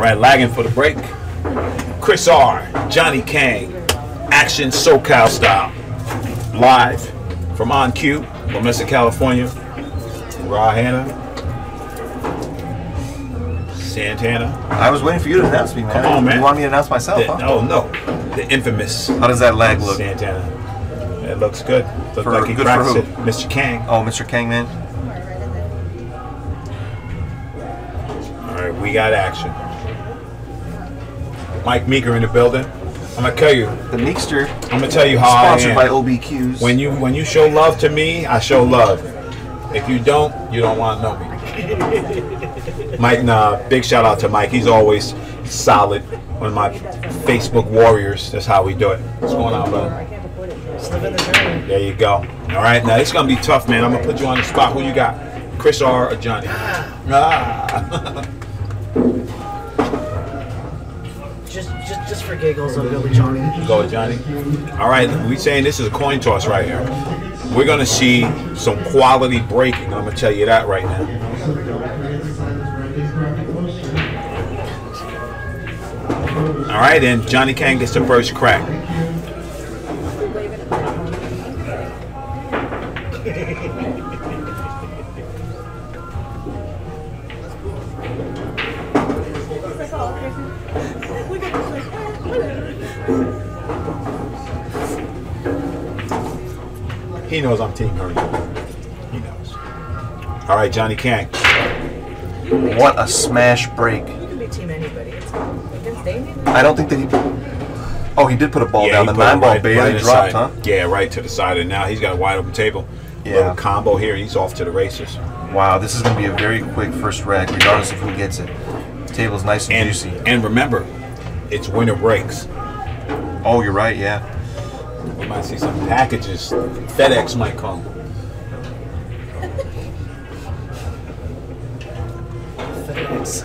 right, lagging for the break. Chris R, Johnny Kang, Action SoCal style, live from On Cue, from MESA, California. Raw Hannah, Santana. I was waiting for you to announce me, man. Come on, man. You want me to announce myself? Huh? No, the infamous. How does that lag look? Santana. It looks good. Looks like he good practiced for it. Mr. Kang. Oh, Mr. Kang, man. All right, we got action. Mike Meeker in the building. I'm gonna tell you. The Meekster. I'm gonna tell you how I am. Sponsored by OBQs. When you show love to me, I show love. If you don't want to know me. Mike, big shout out to Mike. He's always solid. One of my Facebook warriors. That's how we do it. What's going on, brother? There you go. All right, now it's gonna be tough, man. I'm gonna put you on the spot. Who you got? Chris R or Johnny? Just for giggles, I'll go with Johnny. Go with Johnny. All right, we saying this is a coin toss right here. We're gonna see some quality breaking. I'm gonna tell you that right now. All right, and Johnny Kang gets the first crack. He knows I'm Team Hurry. He knows. All right, Johnny Kang. What a smash break. You can be Team anybody. Against Damien? I don't think that he... Oh, he did put a ball down. The 9-ball barely dropped, huh? Yeah, right to the side. And now he's got a wide open table. Yeah. Little combo here. He's off to the races. Wow, this is going to be a very quick first rack, regardless of who gets it. The table's nice and juicy. And remember, it's winner breaks. Oh, you're right, yeah. We might see some packages. FedEx might come. FedEx.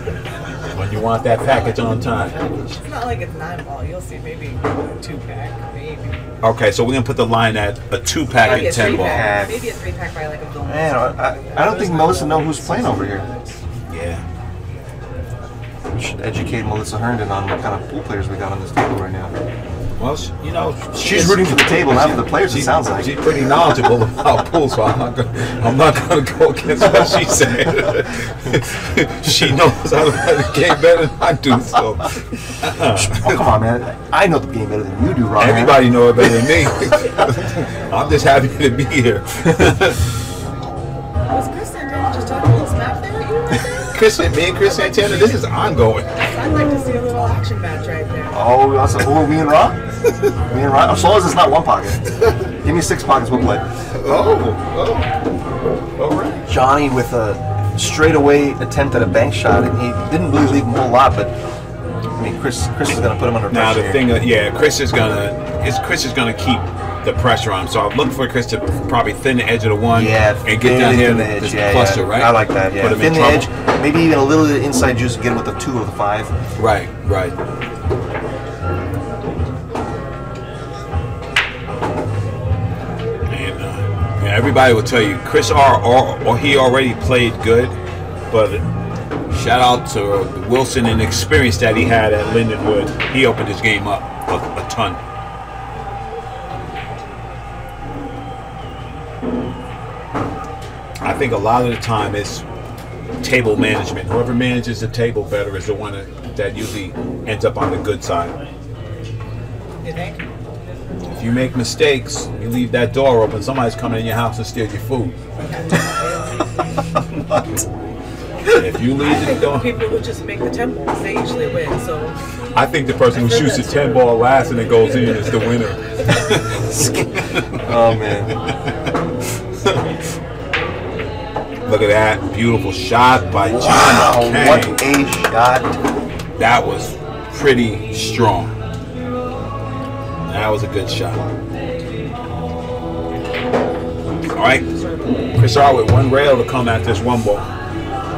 When you want that package on time. It's not like it's 9-ball. You'll see maybe a 2-pack, maybe. Okay, so we're going to put the line at a 2-pack and 10-ball. Maybe a 3-pack by like a film. Man, I don't think Melissa knows who's playing over here. Yeah. We should educate Melissa Herndon on what kind of pool players we got on this table right now. Well, you know, she's rooting for the table, not for the players. It sounds like she's pretty knowledgeable about pool, so I'm not gonna go against what she said. She knows how to play the game better than I do. So, oh, come on, man! I know the game better than you do, Ron. Everybody knows it better than me. I'm just happy to be here. Was Chris Santana just talking a little smack there at you right there? Me and Chris Santana, this is ongoing. I'd like to see a little action match right there. Oh, that's me and Ron? Me and Ron? As long as it's not one pocket. Give me 6 pockets, we'll play. All right. Johnny with a straightaway attempt at a bank shot, and he didn't really leave him a whole lot, but I mean, Chris is going to put him under pressure. Now the thing, Chris is gonna keep the pressure on him. So I'm looking for Chris to probably thin the edge of the one and get down here in the edge. Cluster, right? I like that. Yeah, thin the edge, maybe even a little bit of inside juice and get him with the 2 or the 5. Right. And everybody will tell you Chris or he already played good, but shout out to Wilson and the experience that he had at Lindenwood. He opened his game up a ton. I think a lot of the time it's table management. Whoever manages the table better is the one that usually ends up on the good side. You think? If you make mistakes, you leave that door open, somebody's coming in your house and steal your food. If you leave the door, people who just make the 10 balls, they usually win. So I think the person who shoots the 10 ball last and it goes in is the winner. Oh man. Look at that beautiful shot by Johnny Kang. What a shot. That was pretty strong. That was a good shot. All right, Chris R with 1 rail to come at this 1 ball.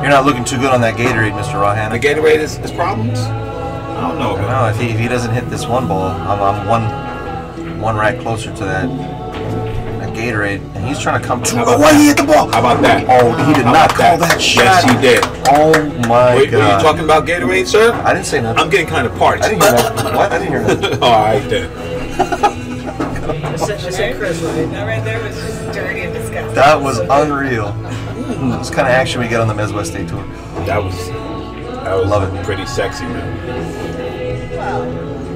You're not looking too good on that Gatorade, Mr. Rawhan. The Gatorade is problems? I don't know. No, if he doesn't hit this 1 ball, I'm one rack closer to that Gatorade, and he's trying to come to. about Why that? he hit the ball? How about that? Oh, he did How not about call that shot. Yes, he did. Oh my Wait, God! were you talking about Gatorade, sir? I didn't say nothing. I'm getting kind of parched. I didn't hear nothing. What? I didn't hear nothing. All right then. I said Chris, that right there was just dirty and disgusting. That was unreal. It's kind of action we get on the Mes West Day tour. That was Love it. pretty sexy, man. Well,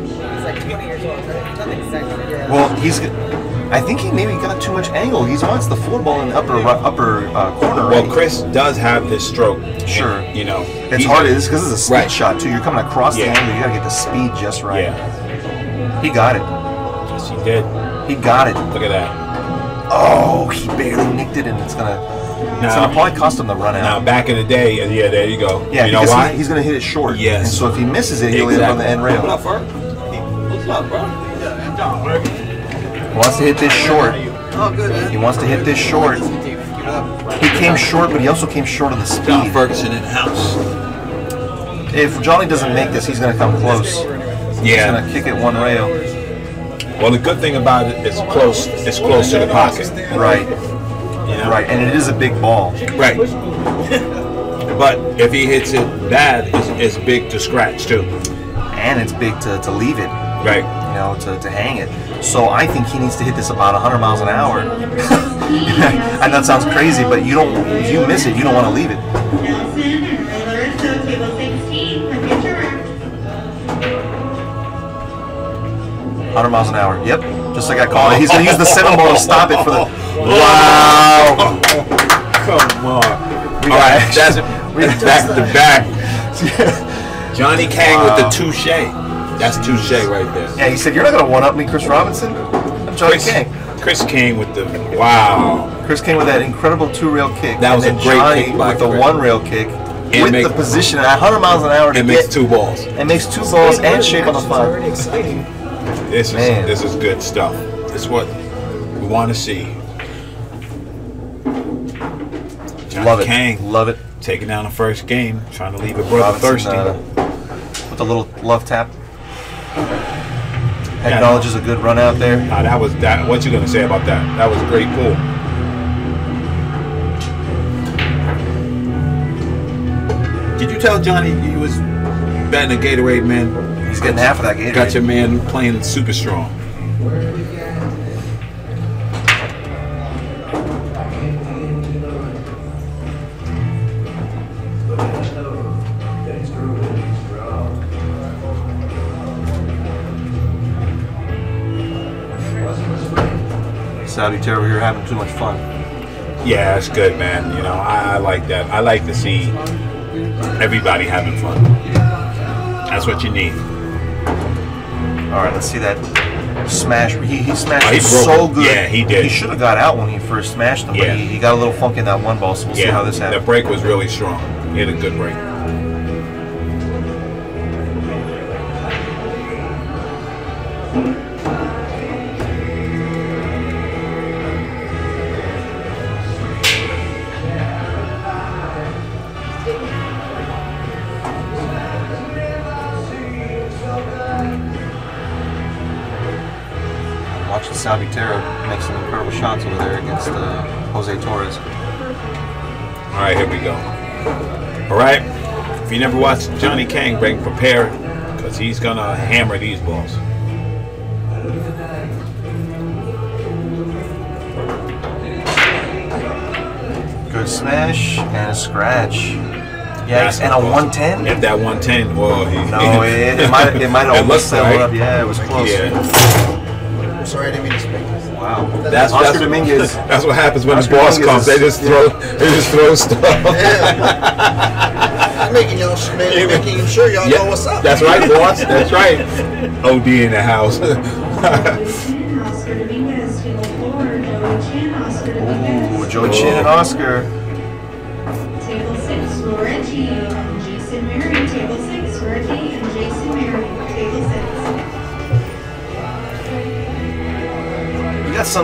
he's like 20 years old, right? Nothing sexy. Yeah. Well, I think he maybe got too much angle. He wants the floor ball in the upper corner. Well, right? Chris does have this stroke. Sure. And, you know, It's hard. It's because it's a speed Right. shot too. You're coming across the Yeah. angle. You gotta get the speed just right. Yeah. He got it. Yes, he did. He got it. Look at that. Oh, he barely nicked it, and it's gonna probably cost him the run Now, out. back in the day, yeah, there you go. Yeah, you know because why? he's gonna hit it short. Yes. And so if he misses it, he'll end up on the end rail. What up, Ferg? What's up, bro? He wants to hit this short. Oh, good, man. He wants to hit this short. He came short, but he also came short on the John speed. Ferguson in the house. If Johnny doesn't make this, he's gonna come close. He's Yeah. gonna kick it one rail. Well, the good thing about it is close. It's close to the pocket. Right. You know? Right, and it is a big ball. Right. But if he hits it bad, it's big to scratch too. And it's big to leave it, Right. you know, to hang it. So I think he needs to hit this about 100 miles an hour. And that sounds crazy, but you don't. If you miss it, you don't want to leave it. Nelson and Larissa, table 16, from your turn. 100 miles an hour. Yep. Just like I called it. He's going to use the 7 ball to stop it for the. Wow. Come on. We All got right, that's back to back. Johnny Kang with the Wow. touche. That's touche right there. Yeah, he said, "You're not going to one up me, Chris Robinson." I'm Johnny Kang. Chris Kang with the wow. Chris came with that incredible 2-rail kick. That was and a then great Johnny kick by with the Chris. 1-rail kick with make- the position at 100 miles an hour to It makes get. 2 balls. It makes 2 balls and shape on the It's fly. already exciting. Man. This is good stuff. This is what we want to see. Johnny Love it. Kang Love it. taking down the first game, trying to leave a brother Robinson, thirsty. with a little love tap. Acknowledges a good run out there. Nah, that was that. What you gonna say about that? That was a great pull. Did you tell Johnny you was betting a Gatorade, man? He's getting half of that Gatorade. Got your man playing super strong. Saudi Terror here having too much fun. Yeah, it's good, man. You know, I like that. I like to see everybody having fun. That's what you need. All right, let's see that smash. He smashed Oh, he it broke so it. good. Yeah, he did. He should have got out when he first smashed him, Yeah. but he got a little funky in that one ball, so we'll see how this the happens. break was really strong. He had a good break. Watching Saudi Terror make some incredible shots over there against Jose Torres. All right, here we go. All right, if you never watched Johnny Kang break, prepare because he's gonna hammer these balls. Good smash and a scratch. Yeah, That's and a close. 110. If that 110, well, he, No, it might have It almost looked settled right. up. Yeah, it was close. Yeah, I'm sorry, I didn't mean to speak. Wow. that's Oscar Dominguez. That's what happens when Oscar the boss Dominguez comes. They is- just throw stuff. I'm making y'all, making sure y'all know what's up. That's right, boss. That's right. OD in the house. Oscar Dominguez, table 4, Joey Chin, Oscar Dominguez. Ooh, Joey Chin and Oscar. Table 6, Reggie and Jason Mary. Table 6, Reggie and Jason Mary. Table 6. We got a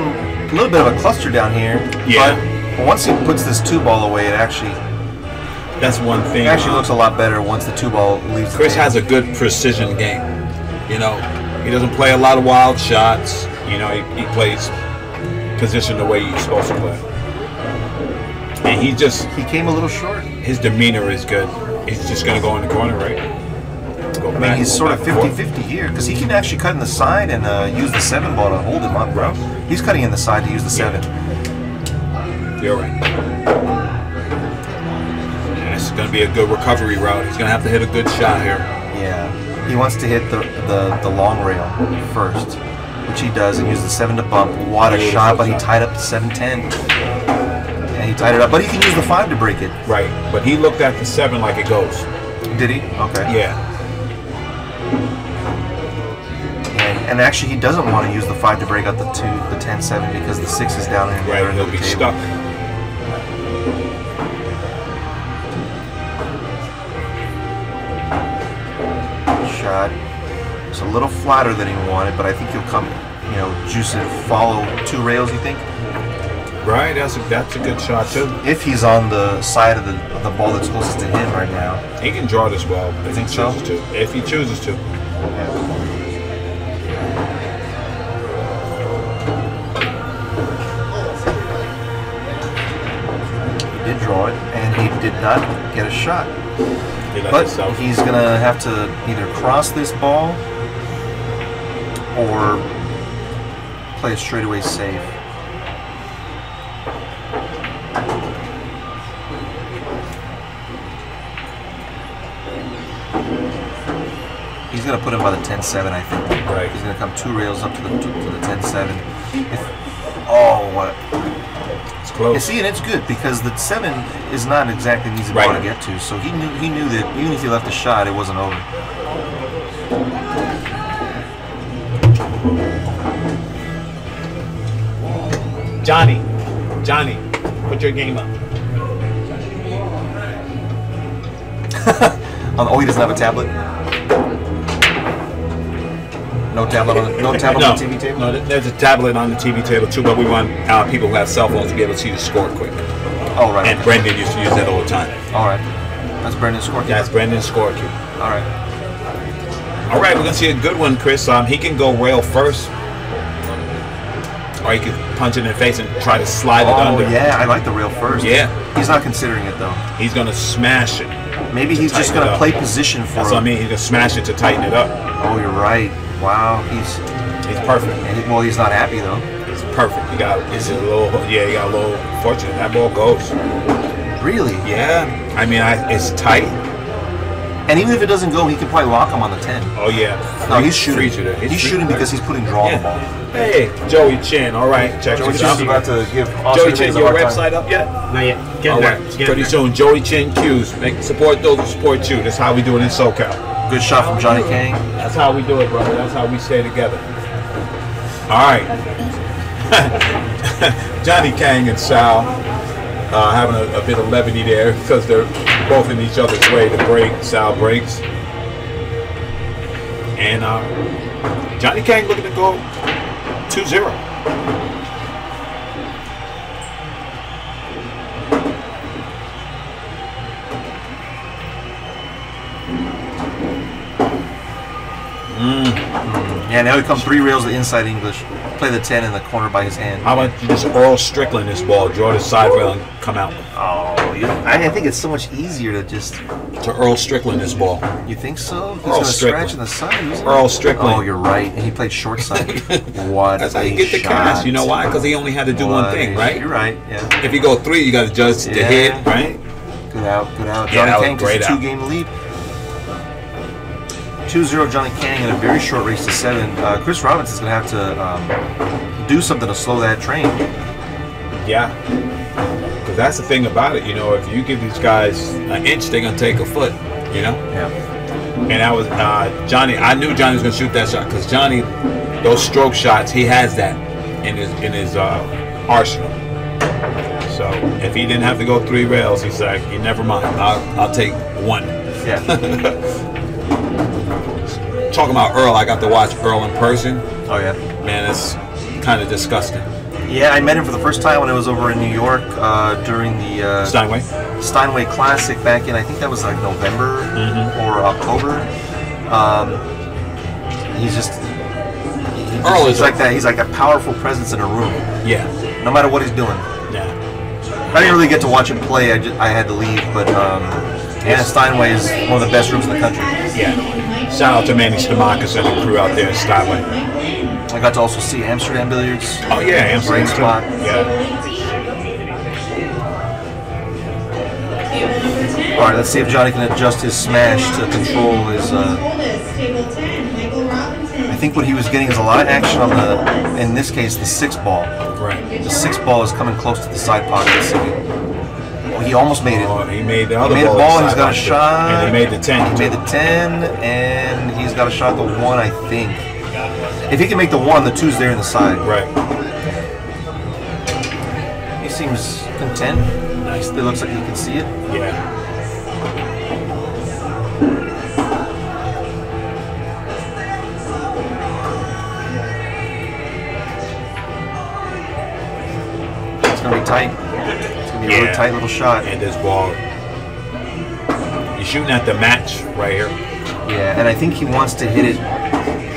little bit of a cluster down here. Yeah. But once he puts this 2-ball away, it actually That's one thing. looks a lot better once the 2-ball leaves. the Chris table. has a good precision game. You know, he doesn't play a lot of wild shots. You know, he plays position the way you're supposed to play. And he came a little short. His demeanor is good. He's just going to go in the corner, right? Go back, I mean, he's sort of 50-50 here because he can actually cut in the side and use the 7 ball to hold him up, bro. He's cutting in the side to use the 7. You're right. Yeah, this is going to be a good recovery route. He's going to have to hit a good shot here. Yeah. He wants to hit the long rail first, which he does, and use the 7 to bump. What a shot, but he tied up the 7-10. And he tied it up, but he can use the 5 to break it. Right, but he looked at the 7 like it goes. Did he? Okay. Yeah. And actually, he doesn't want to use the 5 to break out the 10-7 because the 6 is down in the other end of the table. Stuck. Shot. It's a little flatter than he wanted, but I think he'll come, juice it, follow 2 rails. You think? Right. That's a good shot too. If he's on the side of the ball that's closest to him right now, he can draw this well. If he chooses to. If he chooses to. Yeah. Did draw it, and he did not get a shot. But he's going to have to either cross this ball or play a straightaway safe. He's going to put him by the 10-7, I think. Right. He's going to come 2 rails up to the 10-7. Oh, what? It's close. You see, and it's good because the 7 is not exactly an easy ball to get to. So he knew that even if he left a shot, it wasn't over. Johnny, put your game up. Oh, he doesn't have a tablet. No tablet on the TV table? No, there's a tablet on the TV table too, but we want people who have cell phones to be able to see the score quick. Oh, right. And Brendan used to use that all the time. All right. That's Brendan's score. That's Brendan's score cue. All right. All right, we're going to see a good one, Chris. He can go rail first, or he can punch it in the face and try to slide it under. Oh, yeah, I like the rail first. Yeah. He's not considering it, though. He's going to smash it. Maybe he's just going to play position for That's what I mean. He's going to smash it to tighten it up. Oh, you're right. Wow, he's perfect. Well, he's not happy though. He's perfect. He got a little fortunate. That ball goes. Really? Yeah. I mean, it's tight. And even if it doesn't go, he can probably lock him on the 10. Oh yeah. No, he's shooting. He's shooting because he's putting draw on the ball. Hey, Joey Chin. All right, check Joey this Chin's out. about to give Joey Chin, your website up yet? Not yet. All right. Pretty soon, Joey Chin Q's. Support those who support you. That's how we do it in SoCal. Good shot from Johnny Kang. That's how we do it, brother. That's how we stay together. All right. Johnny Kang and Sal having a bit of levity there because they're both in each other's way to break. Sal breaks. And Johnny Kang looking to go 2-0. Yeah, now he comes 3 rails to inside English. Play the 10 in the corner by his hand. How about you just Earl Strickland this ball, draw the side rail and come out? Oh, I think it's so much easier to just... To Earl Strickland this ball. You think so? He's Earl going to Strickland. scratch in the side. Earl Strickland. Oh, you're right. And he played short side. What That's how you get the cash. You know why? Because he only had to do one thing, right? You're right, yeah. If you go 3, you got to judge the hit, right? Good out. Yeah, Johnny Kang great takes a 2-game lead. 2-0 Johnny Kang in a very short race to 7. Chris Robinson's going to have to do something to slow that train. Yeah. Because that's the thing about it, if you give these guys an inch, they're going to take a foot, Yeah. And that was Johnny. I knew Johnny was going to shoot that shot because Johnny, those stroke shots, he has that in his arsenal. So if he didn't have to go 3 rails, he's like, never mind. I'll take 1. Yeah. Talking about Earl, I got to watch Earl in person. Oh, yeah. Man, it's kind of disgusting. Yeah, I met him for the first time when I was over in New York during the Steinway Classic back in, I think that was like November or October. He's just... Earl is like that. He's like a powerful presence in a room. Yeah. no matter what he's doing. Yeah. I didn't really get to watch him play. I had to leave, but Steinway is one of the best rooms in the country. Yeah. Shout out to Manny Stamakis and the crew out there in Steinway. I got to also see Amsterdam Billiards. Oh yeah, Amsterdam. Great spot. Yeah. All right, let's see if Johnny can adjust his smash to control his. I think what he was getting is a lot of action on the, in this case, the 6 ball. Right. The 6 ball is coming close to the side pocket. So he almost made it. Oh, he made the other he made ball. A ball. He's got a shot. And he made the 10. He made the 10, and he's got a shot at the 1, I think. If he can make the 1, the 2's there in the side. Right. He seems content. Nice. It looks like he can see it. Yeah. It's gonna be tight. It's gonna be a really tight little shot. And this ball. You're shooting at the match right here. Yeah, and I think he wants to hit it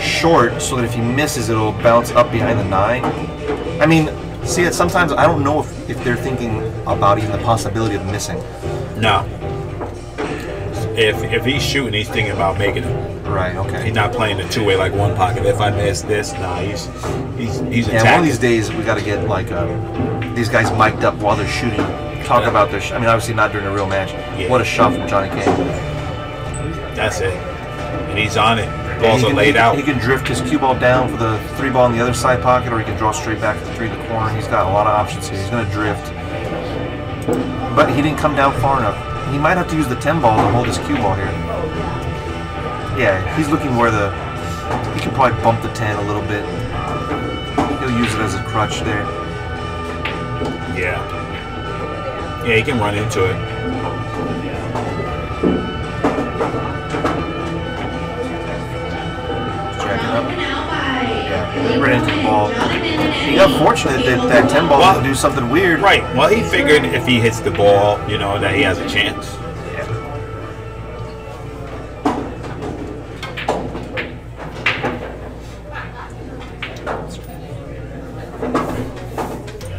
short so that if he misses, it'll bounce up behind the 9. I mean, see, sometimes I don't know if they're thinking about even the possibility of missing. No. If he's shooting, he's thinking about making it. Right. Okay. He's not playing the two-way like one pocket. If I miss this, nah, he's attacking. Yeah, one of these days we got to get like these guys mic'd up while they're shooting. Talk about their. I mean, obviously not during a real match. Yeah. What a shot from Johnny Kang. That's it. And he's on it. Balls are laid out. He can drift his cue ball down for the 3 ball in the other side pocket, or he can draw straight back to the 3 in the corner. He's got a lot of options here. He's going to drift. But he didn't come down far enough. He might have to use the 10 ball to hold his cue ball here. Yeah, he's looking where the... He can probably bump the 10 a little bit. He'll use it as a crutch there. Yeah. Yeah, he can run into it. Yeah, right into the ball. He got fortunate that 10 ball didn't do something weird. Right. Well, he figured if he hits the ball, you know, that he has a chance. Yeah.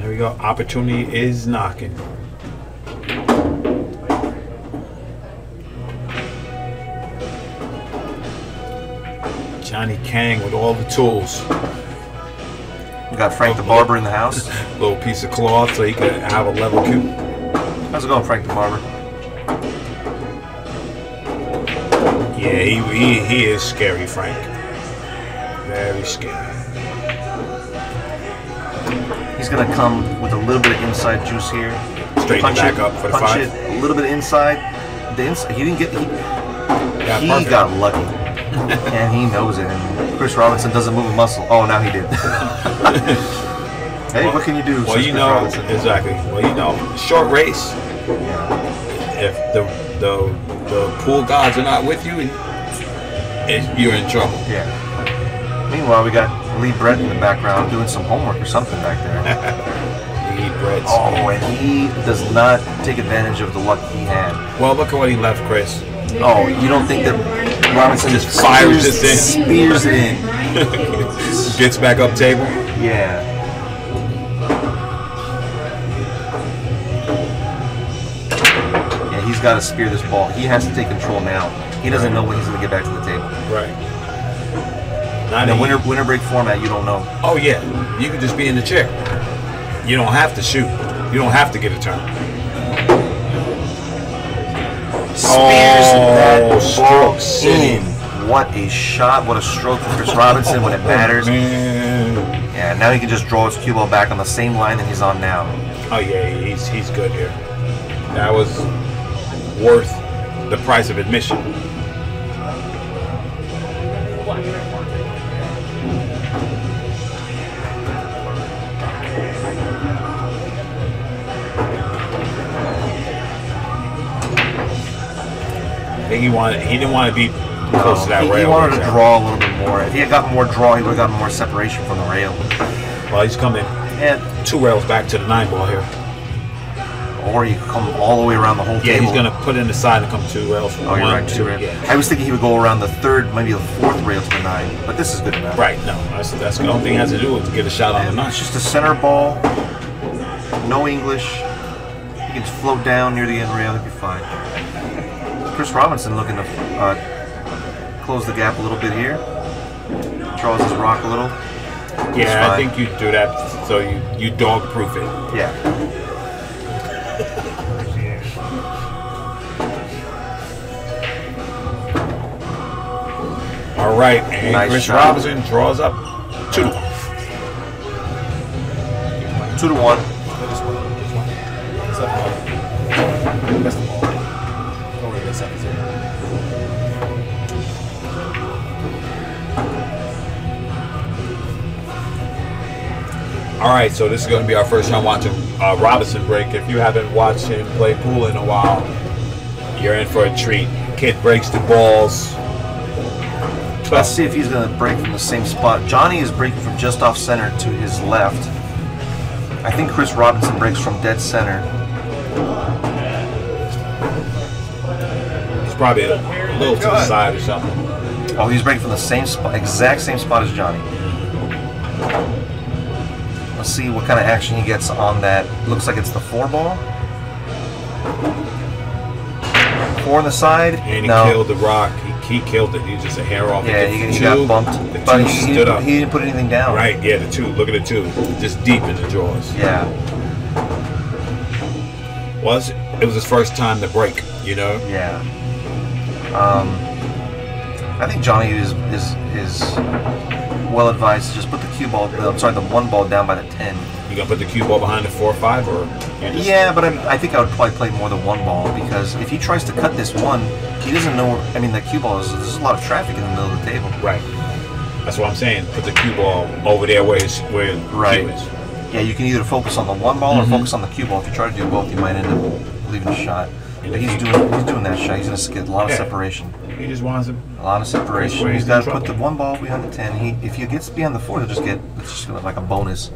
There we go. Opportunity is knocking. Johnny Kang with all the tools. We got Frank the Barber in the house. Little piece of cloth so he could have a level cue. How's it going, Frank the Barber? Yeah, he is scary, Frank. Very scary. He's gonna come with a little bit of inside juice here. Straighten back up for the 5. Punch it a little bit inside. The inside. He didn't get. He got lucky, and he knows it. And Chris Robinson doesn't move a muscle. Oh, now he did. Hey, what can you do? Well, you know, exactly. Well, you know, short race. If the pool gods are not with you, you're in trouble. Yeah. Meanwhile, we got Lee Brett in the background doing some homework or something back there. Lee Brett. Oh, and he does not take advantage of the luck he had. Well, look at what he left, Chris. Oh, you don't think that Robinson just fires this in? Spears it in. Gets back up table? Yeah. Yeah, he's got to spear this ball. He has to take control now. He doesn't know when he's going to get back to the table. Right. In a winner break format, you don't know. Oh, yeah. You could just be in the chair. You don't have to shoot. You don't have to get a turn. Spears that ball in. What a shot. What a stroke from Chris Robinson when it matters. Yeah, now he can just draw his cue ball back on the same line that he's on now. Oh, yeah. He's good here. That was worth the price of admission. I think he didn't want to be close to that rail. He wanted to draw a little bit more. If he had gotten more draw, he would have gotten more separation from the rail. Well, he's coming 2 rails back to the 9 ball here. Or you could come all the way around the whole table. Yeah, he's going to put in the side and come 2 rails from 1, you're right, 2 rails. Yeah. I was thinking he would go around the 3rd, maybe the 4th rail to the 9, but this is good enough. Right, no, that's the only thing he has to do is get a shot on the 9. It's just a center ball. no English. He can float down near the end rail, he'll be fine. Chris Robinson looking to close the gap a little bit here. Draws his rock a little. Yeah, I think you do that so you dog proof it. Yeah. All right, and Nice Chris shot. Robinson draws up 2-1. 2-1. All right, so this is going to be our first time watching Robinson break. If you haven't watched him play pool in a while, you're in for a treat. Kid breaks the balls. Let's see if he's going to break from the same spot. Johnny is breaking from just off center to his left. I think Chris Robinson breaks from dead center. He's probably a little to the side or something. Oh, he's breaking from the same spot, exact same spot as Johnny. Let's see what kind of action he gets on that. Looks like it's the 4 ball. 4 on the side. And he No. killed the rock. He killed it. He was just a hair off. Yeah, He he got bumped. The But 2 he stood up. didn't put anything down. Right, yeah, the 2. Look at the 2. Just deep in the jaws. Yeah. It was his first time to break, you know? Yeah. I think Johnny is well advised to just put the cue ball. I'm sorry, the 1 ball down by the 10. You gonna put the cue ball behind the 4-5 or? You just, Yeah, but I think I would probably play more the 1 ball because if he tries to cut this 1, he doesn't know. I mean, the cue ball is there's a lot of traffic in the middle of the table. Right. That's what I'm saying. Put the cue ball over there where the Right. cue is. Yeah, you can either focus on the 1 ball or focus on the cue ball. If you try to do both, you might end up leaving a shot. But he's doing that shot. He's gonna get a lot of separation. He just wants to. A lot of separation. Where He's he's got in to put the trouble. 1 ball behind the 10. If he gets beyond the 4, he'll just get like a bonus.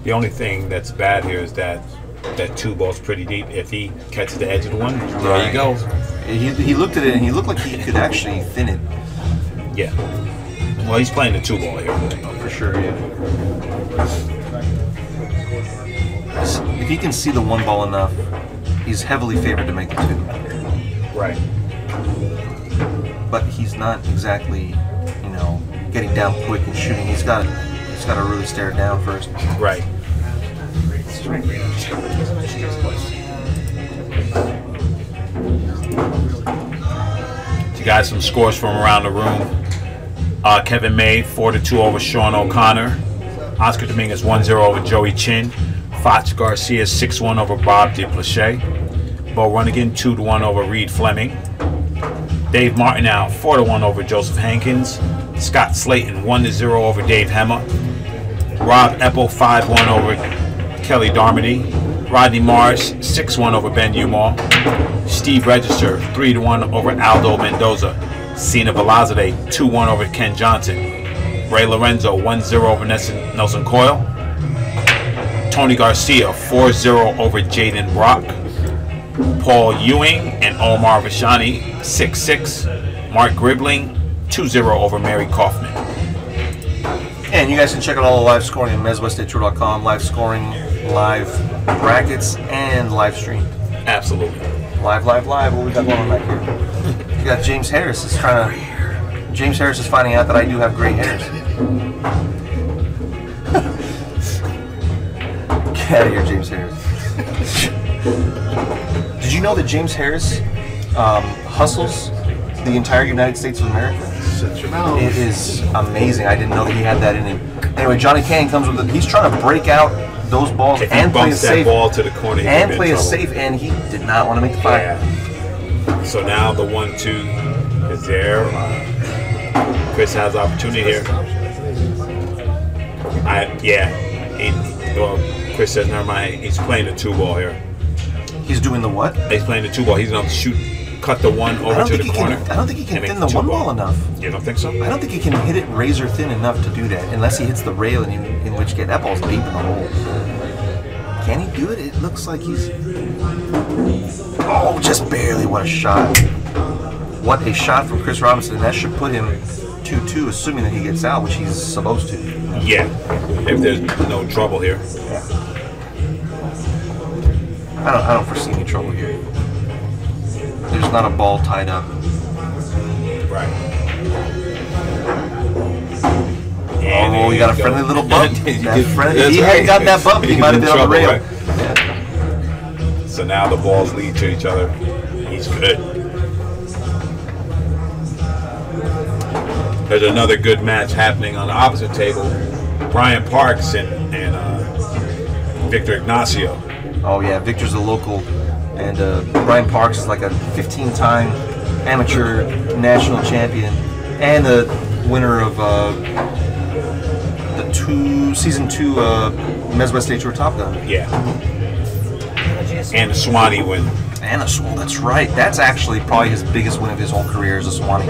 The only thing that's bad here is that 2 ball's pretty deep. If he catches the edge of the 1, there Right. you go. He looked at it and he looked like he could actually thin it. Yeah. Well, he's playing the 2 ball here. For sure, yeah. If he can see the 1 ball enough, he's heavily favored to make the 2. Right. But he's not exactly, getting down quick and shooting. He's got to really stare it down first. Right. You guys, some scores from around the room. Kevin May 4-2 over Sean O'Connor. Oscar Dominguez 1-0 over Joey Chin. Fox Garcia 6-1 over Bob DePlache. Bo Runnigan 2-1 over Reed Fleming. Dave Martinow 4-1 over Joseph Hankins. Scott Slayton 1-0 over Dave Hemmer. Rob Eppel 5-1 over Kelly Darmody. Rodney Morris 6-1 over Ben Umar. Steve Register 3-1 over Aldo Mendoza. Cena Velazquez 2-1 over Ken Johnson. Ray Lorenzo 1-0 over Nelson Coyle. Tony Garcia 4-0 over Jaden Brock. Paul Ewing and Omar Vashani 6-6. Mark Gribling 2-0 over Mary Kaufman. And you guys can check out all the live scoring at meswestatour.com. Live scoring, live brackets, and live stream. Absolutely. Live. What we got going on back here? You got James Harris James Harris is finding out that I do have great hairs. Get out of here, James Harris. Did you know that James Harris hustles the entire United States of America? Shut your mouth. It is amazing. I didn't know that he had that in him. Anyway, Johnny Kang comes with it. He's trying to break out those balls If he and play it bumps that safe. ball to the corner, he And could be play in it trouble. safe, and he did not want to make the 5. Yeah. So now the 1-2 is there. Chris has opportunity here. Chris says never mind. He's playing the 2 ball here. He's doing the what? He's playing the 2 ball. He's gonna cut the 1 over to the corner. I don't think he can and make thin the the 1 2 ball enough. You don't think so? I don't think he can hit it razor thin enough to do that, unless he hits the rail, in which case that ball's deep in the hole. Can he do it? It looks like he's... Oh, just barely. What a shot. What a shot from Chris Robinson. That should put him 2-2, assuming that he gets out, which he's supposed to. Yeah. If there's no trouble here. Yeah. I don't foresee any trouble here. There's not a ball tied up. Right. Oh, he got a friendly little bump. He That's hadn't gotten that bump. He might have been on the rail. Right? So now the balls lead to each other. He's good. There's another good match happening on the opposite table. Brian Parks and Victor Ignacio. Oh yeah, Victor's a local, and Brian Parks is like a 15-time amateur national champion and the winner of the season 2 MESA State Tour Top Gun. Yeah. And the Swanee win. And a Swan, that's right. That's actually probably his biggest win of his whole career is a Swanee.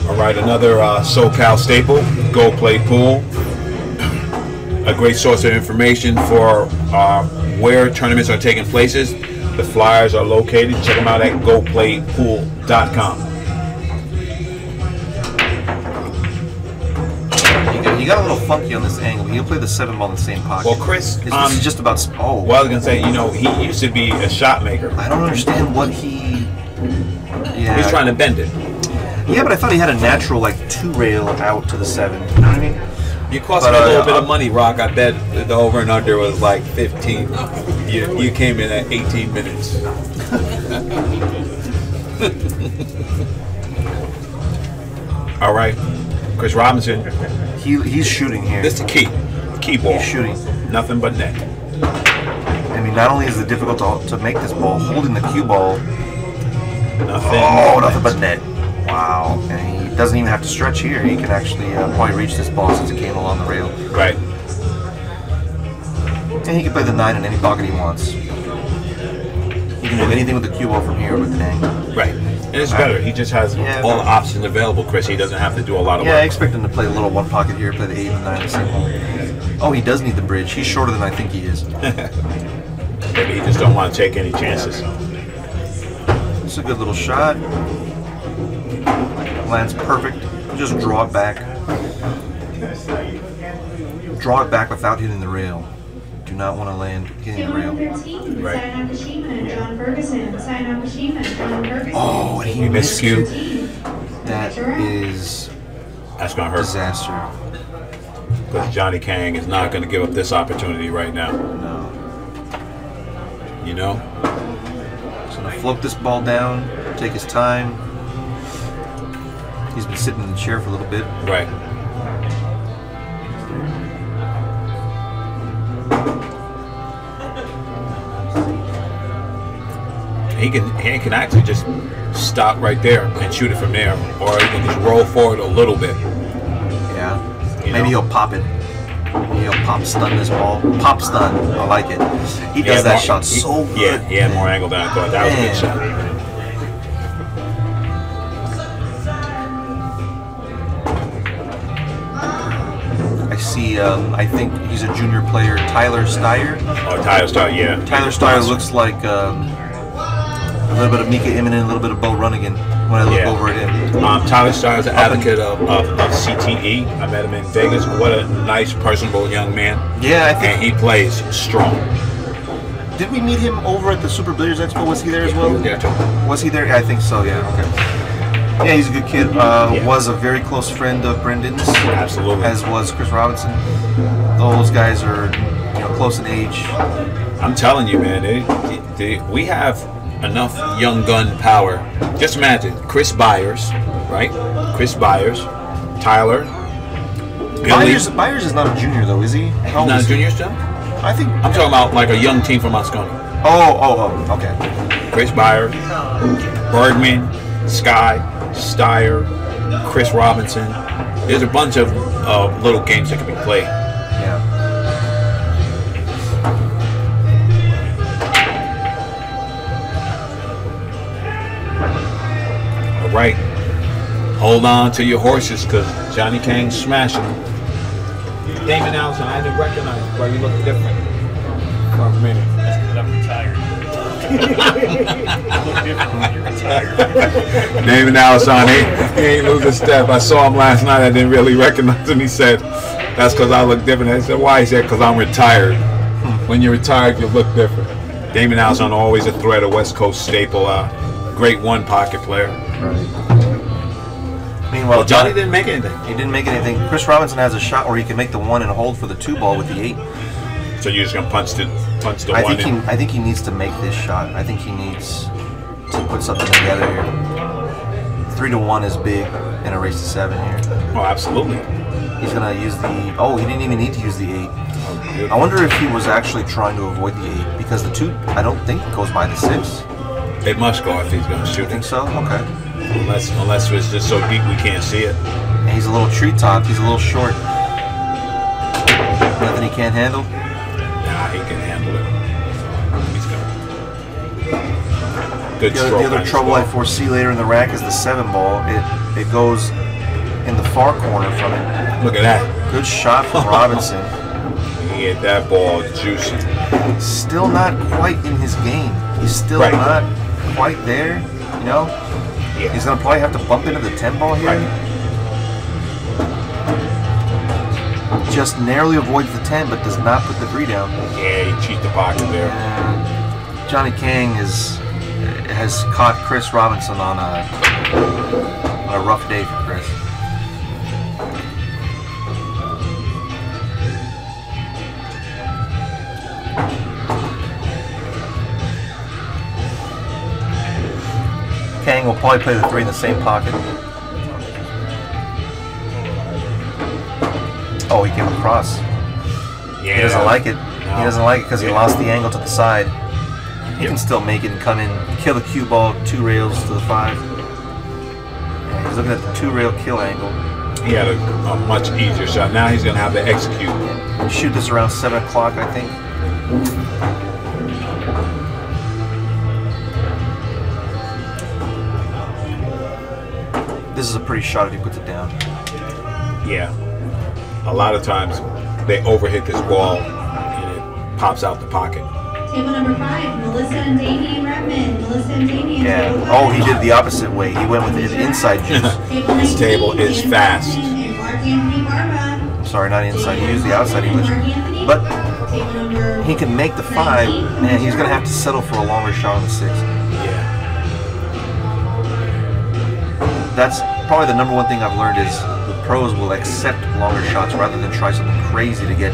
All right, another SoCal staple, Go Play Pool. A great source of information for where tournaments are taking places. The flyers are located. Check them out at goplaypool.com. You got a little funky on this angle. He'll play the 7 ball in the same pocket. Well, Chris, this is just about. Oh, well, I was gonna say, you know, he used to be a shot maker. I don't understand what he. Yeah. He's trying to bend it. Yeah, but I thought he had a natural like 2-rail out to the 7. You know what I mean? You cost me a little bit of money, Rock. I bet the over and under was like 15. You came in at 18 minutes. All right, Chris Robinson. He's shooting here. This is the key ball. He's shooting. Nothing but net. I mean, not only is it difficult to make this ball, holding the cue ball. Nothing but net. Wow. And he doesn't even have to stretch here. He can actually probably reach this ball since it came along the rail. Right. And he can play the 9 in any pocket he wants. He can do anything with the cue ball from here with the Kang. Right. And it's better. He just has all the options available, Chris. He doesn't have to do a lot of work. Yeah, I expect him to play a little 1 pocket here, play the 8 and 9 the same hole. Oh, he does need the bridge. He's shorter than I think he is. Maybe he just don't want to take any chances. It's a good little shot. Lands perfect. Just draw it back. Draw it back without hitting the rail. Do not want to land hitting the rail. Right. Oh, and he miscued. That's gonna hurt. Disaster. Because Johnny Kang is not going to give up this opportunity right now. No. You know? He's going to float this ball down, take his time. He's been sitting in the chair for a little bit. Right. He can actually just stop right there and shoot it from there, or he can just roll forward a little bit. Yeah. Maybe he'll pop it. Maybe he'll pop stun this ball. Pop stun. I like it. He does that shot so good. Yeah, he had more angle than I thought. That was a good shot. I see, I think he's a junior player, Tyler Steyer. Oh, Tyler Steyer, yeah. Tyler Steyer looks like a little bit of Mika Immonen, a little bit of Bo Runnigan when I look over at him. Tyler Steyer is an advocate of CTE. I met him in Vegas. What a nice, personable young man. Yeah, I think. And he plays strong. Did we meet him over at the Super Billiards Expo? Was he there as well? Yeah, too. Was he there? Yeah, I think so, yeah. Okay. Yeah, he's a good kid. Was a very close friend of Brendan's. Absolutely. As was Chris Robinson. Those guys are, close in age. I'm telling you, man, we have enough young gun power. Just imagine Chris Byers, right? Chris Byers, Tyler. Byers is not a junior though, is he? He's not a junior still? I think. I'm talking about like a young team from Moscone. Oh, okay. Chris Byers, Bergman, Sky, Steyer, Chris Robinson. There's a bunch of little games that can be played. Yeah. All right. Hold on to your horses because Johnny Kang's smashing. Damon Allison, I didn't recognize you, but you look different for a minute. That's because I'm retired. You look different when you're retired. Damon Allison, he ain't losing step. I saw him last night. I didn't really recognize him. He said, that's because I look different. I said, why? He said, because I'm retired. When you're retired, you look different. Damon Alzon, always a threat, a West Coast staple, great one pocket player. Meanwhile, Well, Johnny didn't make anything. He didn't make anything. Chris Robinson has a shot where he can make the 1 and hold for the 2 ball with the 8. So you're just gonna punch the I one think in. I think he needs to make this shot. I think he needs to put something together here. 3 to 1 is big in a race to 7 here. Oh, absolutely. He's gonna use the. Oh, he didn't even need to use the 8. Oh, I wonder if he was actually trying to avoid the 8 because the 2 I don't think goes by the 6. It must go if he's gonna You shoot think it. so? Okay. Unless it's just so deep we can't see it. And he's a little treetop. He's a little short. Nothing he can't handle. Nah, he can handle it. He's got good The stroke. other on his trouble I ball. foresee later in the rack is the 7 ball. It goes in the far corner from it. Look at that. Good shot from Robinson. He hit that ball juicy. Still not quite in his game. He's still Right. not quite there. You know, Yeah. he's gonna probably have to bump into the 10 ball here. Right. Just narrowly avoids the 10, but does not put the 3 down. Yeah, he cheat the pocket there. Johnny Kang has caught Chris Robinson on a rough day for Chris. Kang will probably play the 3 in the same pocket. Oh, he came across. Yeah. He doesn't like it. No. He doesn't like it because he lost the angle to the side. He Yep. can still make it and come in, kill the cue ball, 2 rails to the 5. Yeah, he's looking at the 2 rail kill angle. He had a much easier shot. Now he's gonna have to execute. Shoot this around 7 o'clock, I think. This is a pretty shot if he puts it down. Yeah. A lot of times they overhit this ball and it pops out the pocket. Table number 5, Melissa and Damien Redmond. Melissa and Damien. Yeah. table Oh, he 5. did the opposite way. He went with his inside juice. This table is Dan fast. Jackson and Mark Anthony Barba. I'm sorry, not inside. He used the outside English. Mark Anthony. But Table number he can make the 5, and he's going to have to settle for a longer shot on the 6. Yeah. That's probably the number one thing I've learned is the pros will accept longer shots rather than try something crazy to get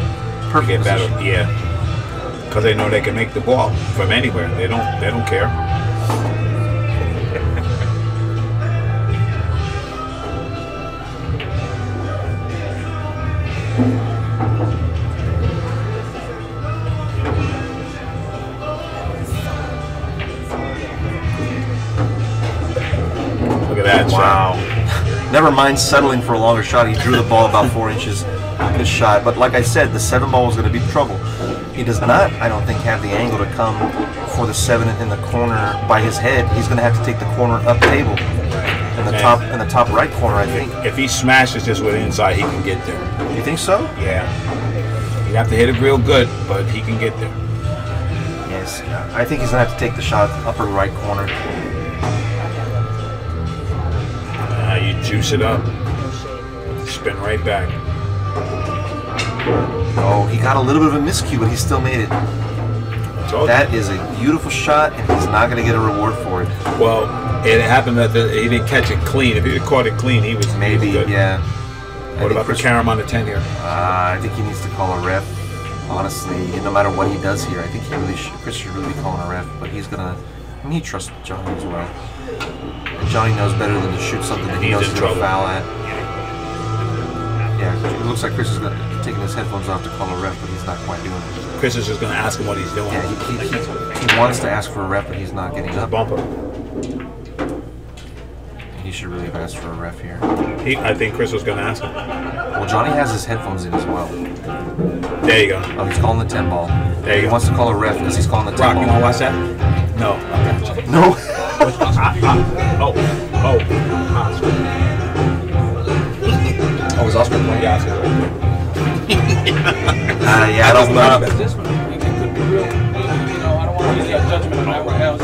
perfect Get better. position. Yeah. Because they know they can make the ball from anywhere. They don't care. Look at that shot. Wow. Never mind settling for a longer shot. He drew the ball about 4 inches. Good shot. But like I said, the 7 ball was going to be trouble. He does not, I don't think, have the angle to come for the 7 in the corner by his head. He's going to have to take the corner up table. In the top right corner, I think. If he smashes this with inside, he can get there. You think so? Yeah. He'd have to hit it real good, but he can get there. Yes. I think he's going to have to take the shot upper right corner. You juice it up. Spin right back. Oh, he got a little bit of a miscue, but he still made it. Told That is a beautiful shot, and he's not going to get a reward for it. Well, it happened that he didn't catch it clean. If he had caught it clean, he was Maybe, good. yeah. What about the carom on the 10 here? I think he needs to call a ref. Honestly, no matter what he does here, I think he really Chris should really be calling a ref. But he's gonna. I mean, he trusts Johnny as well. And Johnny knows better than to shoot something that he He's knows in he's gonna trouble. foul at. Yeah, it looks like Chris is taking his headphones off to call a ref, but he's not quite doing it. Chris is just going to ask him what he's doing. Yeah, he wants to ask for a ref, but he's not getting up. Bumper. He should really have asked for a ref here. I think Chris was going to ask him. Well, Johnny has his headphones in as well. There you go. Oh, he's calling the 10 ball. There you He go. wants to call a ref because he's calling the 10 Rock, ball. you want to watch that? No. Okay. No. Oh, was Oscar playing? Yeah, Oscar. Yeah, I don't know. This one, it could be real. I don't want to use that judgment on everywhere else.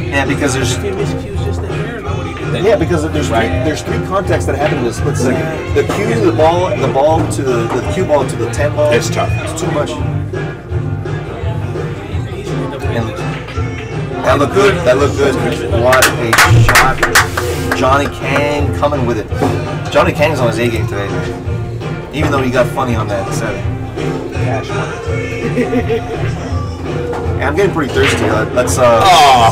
Yeah, because there's If he miscues just the hair, nobody did that. Yeah, because there's three contacts that happen in a split second. The cue to the ball to the cue ball to the 10 ball. It's tough. It's too much. He's in the double And digits. That looked good. That looked good. What a shot. Johnny Kang coming with it. Johnny Kang's on his A game today. Even though he got funny on that 7. Cash yeah, I'm getting pretty thirsty. Let's Oh,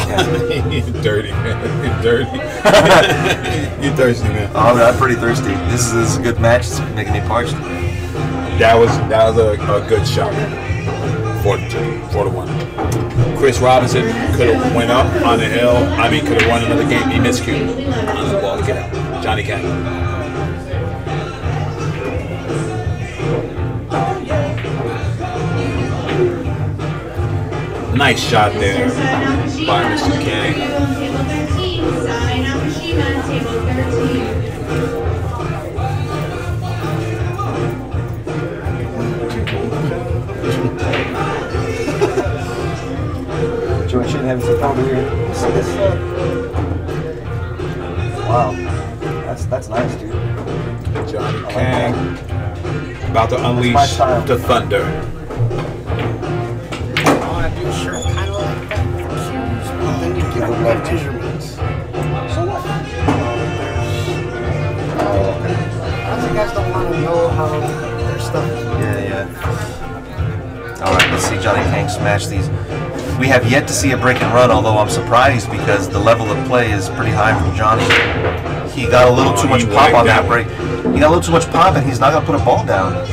yeah. you're dirty, man. You're dirty. You're thirsty, man. Oh, I'm pretty thirsty. This is a good match. It's making me parched. That was a good shot. 4-1. Chris Robinson could have went up on the hill. I mean, could have won another game. He missed cue on the ball to get out. Johnny Kang. Nice shot there by Mr. Kang. Table 13, Sai Nakashima, table 13. Joey shouldn't have some powder here. See this? Wow, that's nice, dude. Johnny Kang about to unleash the thunder. Give them love measurements. So what? Oh, okay. I think guys don't want to know how their stuff is. Yeah. All right, let's see Johnny Kang smash these. We have yet to see a break and run, although I'm surprised because the level of play is pretty high from Johnny. He got a little too much pop on that break. He got a little too much pop, and he's not gonna put a ball down.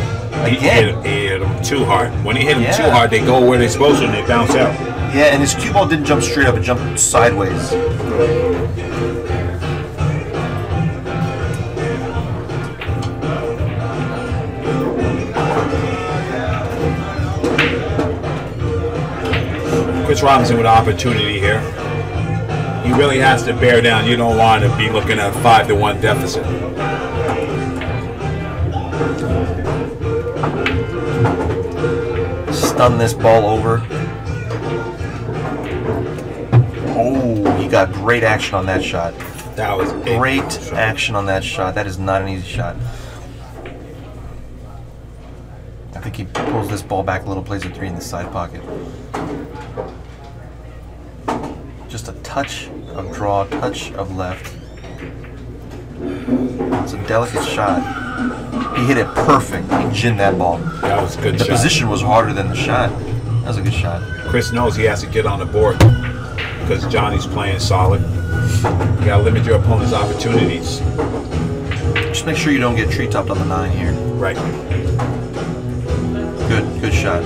He hit him too hard. When he hit him too hard, they go where they're supposed to and they bounce out. Yeah, and his cue ball didn't jump straight up; it jumped sideways. Chris Robinson with an opportunity here. He really has to bear down. You don't want to be looking at a 5-1 deficit. Stun this ball over. Oh, he got great action on that shot. That was Great action on that shot. That is not an easy shot. I think he pulls this ball back a little, plays a 3 in the side pocket. Just a touch of draw, touch of left. It's a delicate shot. He hit it perfect. He ginned that ball. That was a good shot. The position was harder than the shot. That was a good shot. Chris knows he has to get on the board because Johnny's playing solid. You gotta limit your opponent's opportunities. Just make sure you don't get tree topped on the 9 here. Right. Good shot.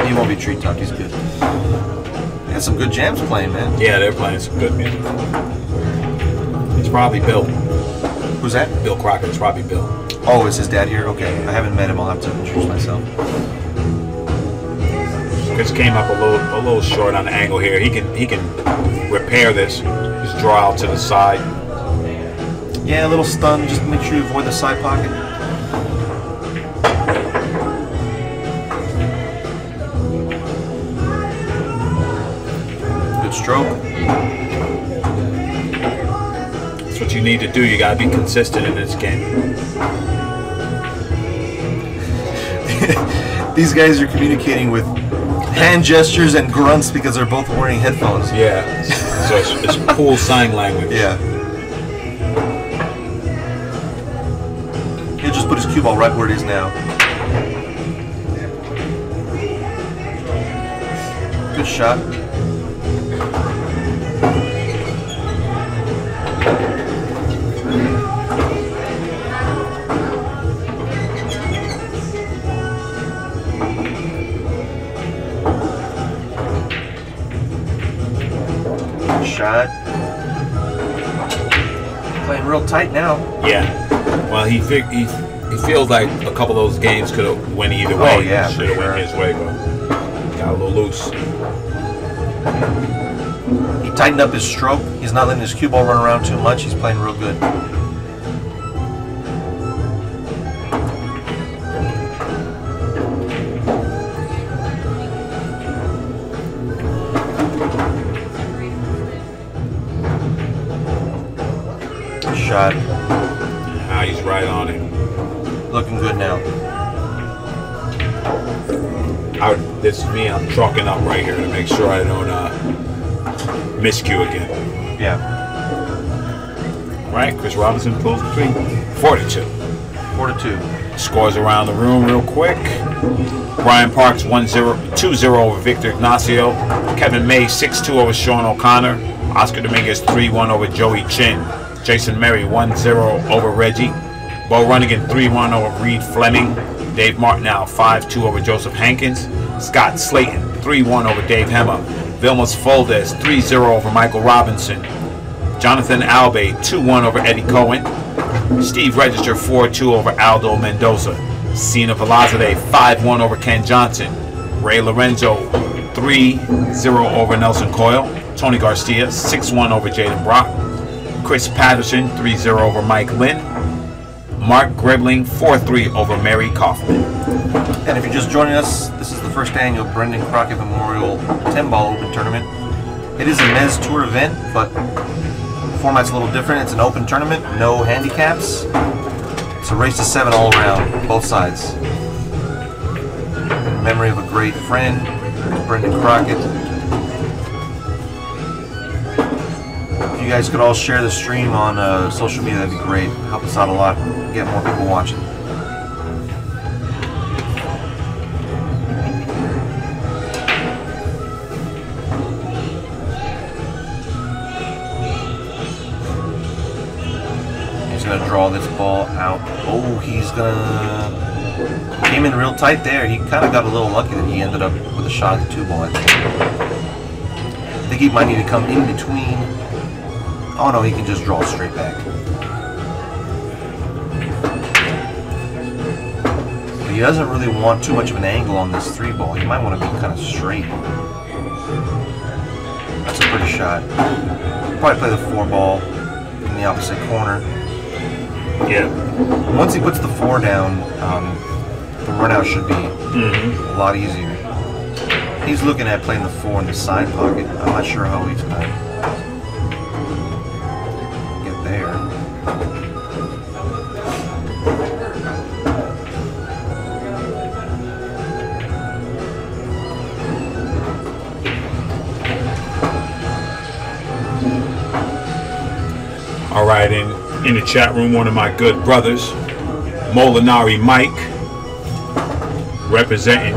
He won't be tree topped. He's good. They got some good jams playing, man. Yeah, they're playing some good music. It's probably Bill. Who's that? Bill Crockett. It's probably Bill. Oh, is his dad here? Okay, I haven't met him. I'll have to introduce myself. Chris came up a little short on the angle here. He can repair this. Just draw out to the side. Yeah, a little stun. Just make sure you avoid the side pocket. Good stroke. That's what you need to do. You gotta be consistent in this game. These guys are communicating with hand gestures and grunts because they're both wearing headphones. Yeah. So it's cool sign language. Yeah. He'll just put his cue ball right where it is now. Good shot. Shot. Playing real tight now. Yeah. Well, he feels like a couple of those games could have went either way. Oh yeah, should have went his way, but got a little loose. He tightened up his stroke. He's not letting his cue ball run around too much. He's playing real good. Shot. Now he's right on it. Looking good now. This is me. I'm chalking up right here to make sure I don't miscue again. Yeah. Right? Chris Robinson pulls between 4-2. 4-2. Scores around the room real quick. Brian Parks 2-0 over Victor Ignacio. Kevin May 6-2 over Sean O'Connor. Oscar Dominguez 3-1 over Joey Chin. Jason Murray 1-0 over Reggie. Bo Runnigan 3-1 over Reed Fleming. Dave Martinow 5-2 over Joseph Hankins. Scott Slayton 3-1 over Dave Hemmer. Vilmos Foldes 3-0 over Michael Robinson. Jonathan Albe 2-1 over Eddie Cohen. Steve Register 4-2 over Aldo Mendoza. Cena Velazquez 5-1 over Ken Johnson. Ray Lorenzo 3-0 over Nelson Coyle. Tony Garcia 6-1 over Jaden Brock. Chris Patterson 3-0 over Mike Lynn. Mark Grebling 4-3 over Mary Kaufman. And if you're just joining us, this is the first annual Brendan Crockett Memorial 10-ball open tournament. It is a MES Tour event, but the format's a little different. It's an open tournament, no handicaps. It's a race to 7 all around, both sides. In memory of a great friend, Brendan Crockett. If you guys could all share the stream on social media, that'd be great. Help us out a lot. Get more people watching. He's gonna draw this ball out. Oh, he's gonna... Came in real tight there. He kind of got a little lucky that he ended up with a shot at the 2-ball, I think he might need to come in between. Oh no, he can just draw straight back. But he doesn't really want too much of an angle on this 3-ball. He might want to be kind of straight. That's a pretty shot. Probably play the 4-ball in the opposite corner. Yeah. Once he puts the 4 down, the run out should be a lot easier. He's looking at playing the 4 in the side pocket. I'm not sure how he's going to get there. All right, in the chat room, one of my good brothers, Molinari Mike, representing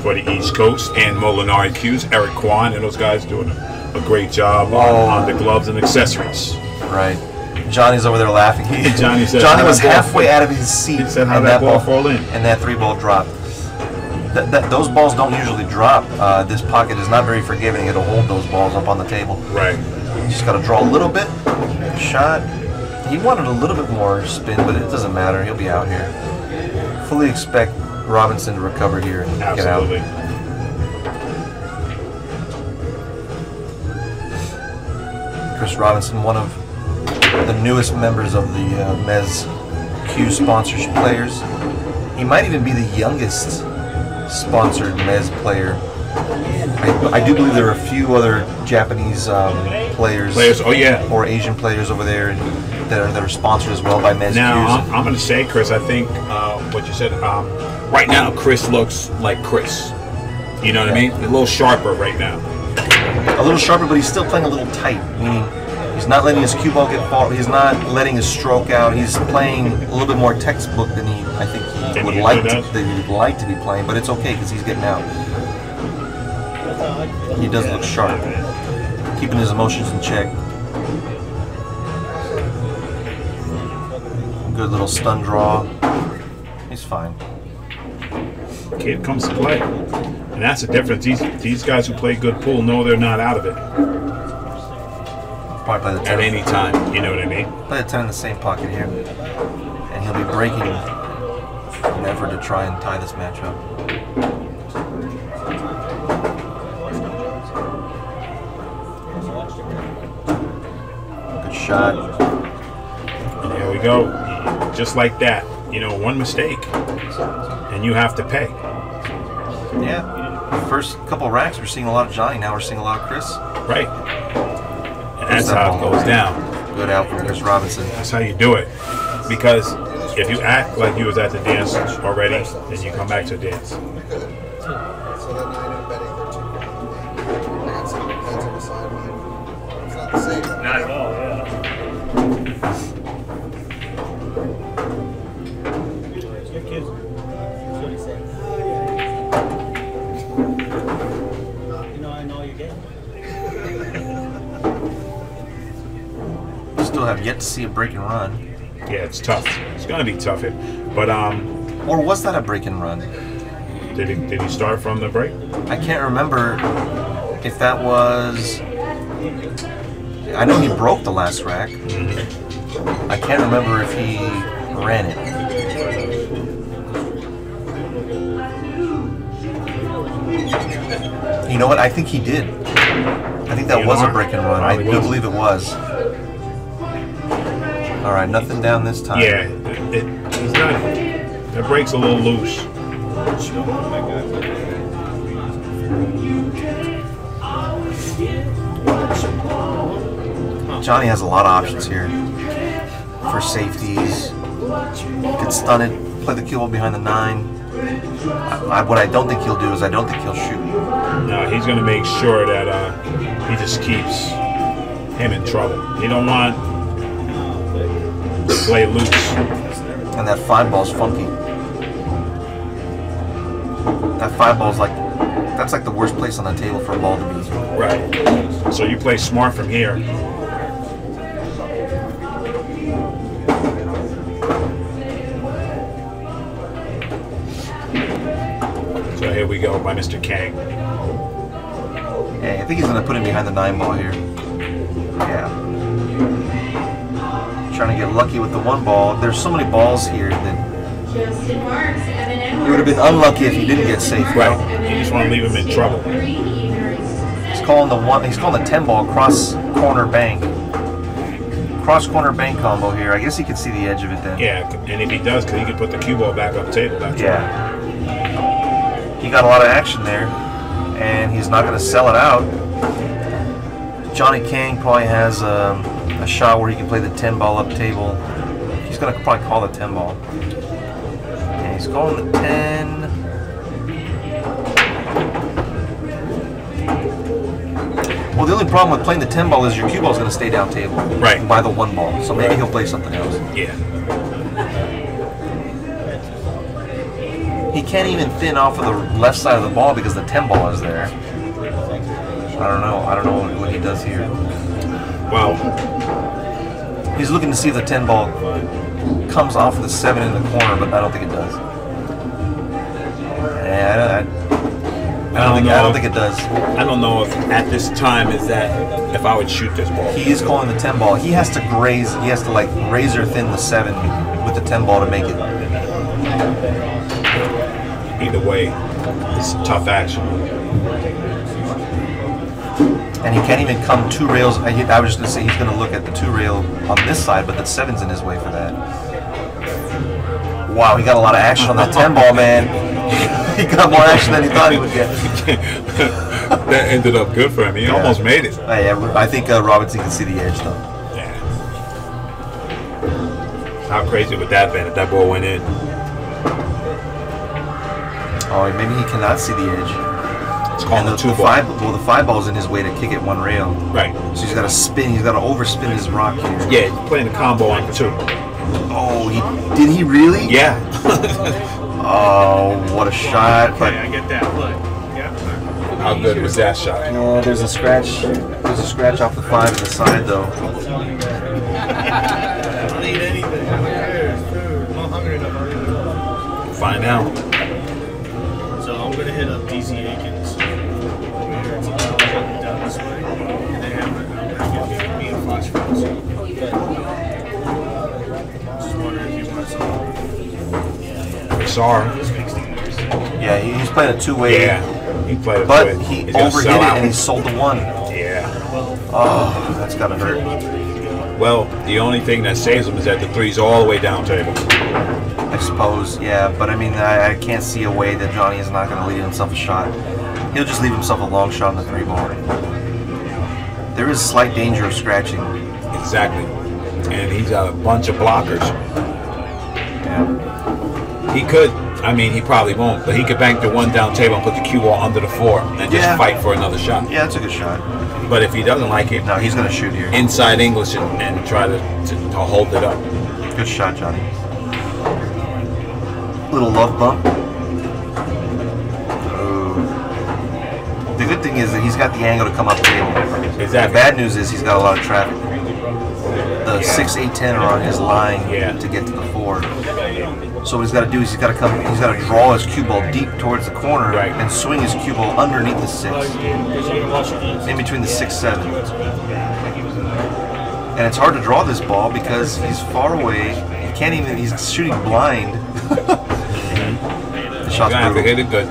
for the East Coast, and Molinari Q's, Eric Kwan, and those guys doing a great job on the gloves and accessories. Right. Johnny's over there laughing. Johnny was halfway out of his seat. He said, "How that ball fall in?" And that 3-ball dropped. Those balls don't usually drop. This pocket is not very forgiving. It'll hold those balls up on the table. Right. You just got to draw a little bit. Shot. He wanted a little bit more spin, but it doesn't matter. He'll be out here. Fully expect Robinson to recover here and Absolutely. get out. Chris Robinson, one of the newest members of the MES Q sponsorship players. He might even be the youngest sponsored MES player. I do believe there are a few other Japanese players. Oh yeah. Or Asian players over there that are sponsored as well by MES Qs. Now I'm going to say, Chris, I think what you said. Right now, Chris looks like Chris. You know what I mean? A little sharper right now. A little sharper, but he's still playing a little tight. Meaning, he's not letting his cue ball get far. He's not letting his stroke out. He's playing a little bit more textbook than I think he would like to be playing. But it's okay because he's getting out. He does look sharp, keeping his emotions in check. Good little stun draw. He's fine. Kid comes to play, and that's the difference. These guys who play good pool know they're not out of it. Probably play the 10 at any time. You know what I mean? Play the 10 in the same pocket here, and he'll be breaking an effort to try and tie this match up. Good shot. And there we go. Just like that. You know, one mistake, and you have to pay. Yeah. The first couple racks, we're seeing a lot of Johnny. Now we're seeing a lot of Chris. Right. And that's how it goes down. Good out from Chris Robinson. That's how you do it. Because if you act like you was at the dance already, then you come back to the dance. So that night I'm betting 13. I got 7 points on the sideline. the same. Not at all, yeah. Your kids. That's what he said. You know, I know you're gay. Still have yet to see a break and run. Yeah, it's tough. It's gonna be tough here. But Or was that a break and run? did he start from the break? I can't remember if that was. I know he broke the last rack. I can't remember if he ran it. You know what? I think he did. I think that was a break and run. I do believe it was. All right, nothing down this time. Yeah, he's not. The break's a little loose. Johnny has a lot of options here for safeties. Can stun it, play the cue ball behind the 9. What I don't think he'll do is I don't think he'll shoot. No, he's going to make sure that he just keeps him in trouble. You don't want to play loose. And that 5 ball's funky. That 5 ball's like, that's like the worst place on the table for a ball to be. Right. So you play smart from here. So here we go by Mr. Kang. Yeah, I think he's going to put him behind the 9 ball here. Yeah. Trying to get lucky with the 1 ball. There's so many balls here that Justin Marks, Evan Edwards. he would have been unlucky if he didn't get safe. Right. You just want to leave him in trouble. He's calling the 1. He's calling the 10 ball cross corner bank. Cross corner bank combo here. I guess he could see the edge of it then. Yeah, and if he does, because he can put the cue ball back on the table. That's Yeah. He got a lot of action there, and he's not going to sell it out. Johnny Kang probably has a shot where he can play the 10 ball up table. He's going to probably call the 10 ball. And he's calling the 10. Well, the only problem with playing the 10 ball is your cue ball is going to stay down table. Right. By the 1 ball. So maybe he'll play something else. Yeah. He can't even thin off of the left side of the ball because the 10 ball is there. I don't know. I don't know what he does here. Well, He's looking to see if the 10 ball comes off of the 7 in the corner, but I don't think it does. Yeah, I don't think it does. I don't know if at this time is that if I would shoot this ball. He is calling the 10 ball. He has to graze. He has to like razor thin the 7 with the 10 ball to make it. Either way, it's tough action. And he can't even come 2 rails. I was just going to say he's going to look at the 2 rail on this side, but the 7's in his way for that. Wow, he got a lot of action on that 10 ball, man. He got more action than he thought he would get. That ended up good for him. He almost made it. Yeah, I think Robinson can see the edge, though. Yeah. How crazy would that have been if that ball went in? Oh, maybe he cannot see the edge. It's called the 2 ball. 5, well, the 5 ball's in his way to kick it 1 rail. Right. So he's got to spin. He's got to overspin his rock here. Yeah, he's playing the combo on the 2. Oh, did he really? Yeah. Oh, what a shot! But Okay, I get that. Look. Yeah. How good was that shot? no, there's a scratch. There's a scratch off the 5 to the side, though. I don't eat anything. I'm hungry enough already. Find out. So I'm gonna hit up DC Aikens. Down this way. And then I'm gonna give me a flash phone. Just wondering if you want some. Sorry. Yeah, he's playing a 2-way. Yeah. He played it. But he overhit it and he sold the 1. Yeah. Oh, that's gotta hurt. Well, the only thing that saves him is that the 3's all the way down table. I suppose, yeah. But I mean, I can't see a way that Johnny is not going to leave himself a shot. He'll just leave himself a long shot on the 3 ball. There is slight danger of scratching. Exactly. And he's got a bunch of blockers. Yeah. Yeah. He could. I mean, he probably won't, but he could bank the one down table and put the cue ball under the 4 and just fight for another shot. Yeah, that's a good shot. But if he doesn't like it, No, he's going to shoot here. inside English and try to hold it up. Good shot, Johnny. Little love bump. Oh. The good thing is that he's got the angle to come up table. Exactly. The bad news is he's got a lot of traffic. The 6, 8, 10 are on his line to get to the 4. So what he's got to do is he's got to draw his cue ball deep towards the corner and swing his cue ball underneath the 6, in between the 6, 7. And it's hard to draw this ball because he's far away. He can't even. He's shooting blind. The shot's Gonna have to brutal. hit it good.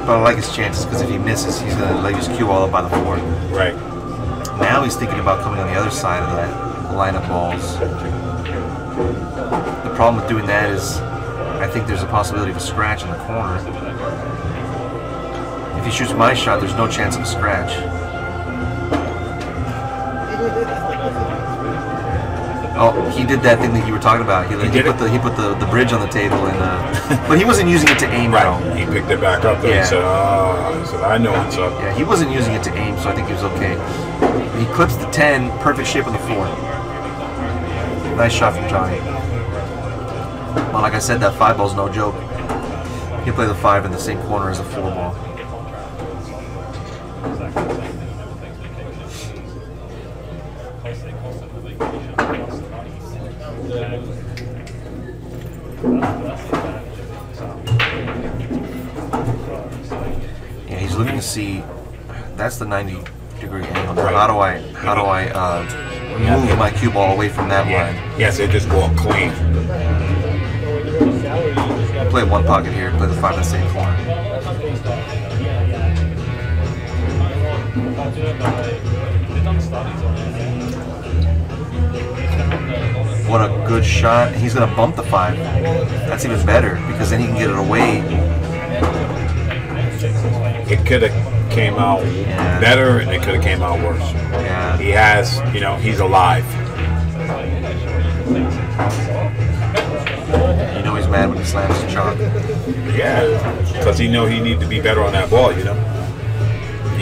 But I like his chances because if he misses, he's gonna let his cue ball up by the 4. Right. Now he's thinking about coming on the other side of that line of balls. The problem with doing that is I think there's a possibility of a scratch in the corner. If he shoots my shot, there's no chance of a scratch. Oh, he did that thing that you were talking about. He put the bridge on the table, and but he wasn't using it to aim. Right. He picked it back up there. Yeah. He said, I know what's up. Yeah, he wasn't using it to aim, so I think he was okay. He clips the 10, perfect shape on the 4. Nice shot from Johnny. Well, like I said, that 5 ball's no joke. He'll play the 5 in the same corner as the 4 ball. Yeah, he's looking to see. That's the 90-degree angle. Now, how do I move my cue ball away from that line? Yes, it just go up clean. Play one pocket here, play the 5 in the same corner. What a good shot. He's going to bump the 5. That's even better because then he can get it away. It could have came out better and it could have came out worse. Yeah. He has, he's alive. You know he's mad when he slams the chalk. Yeah, because he needs to be better on that ball, You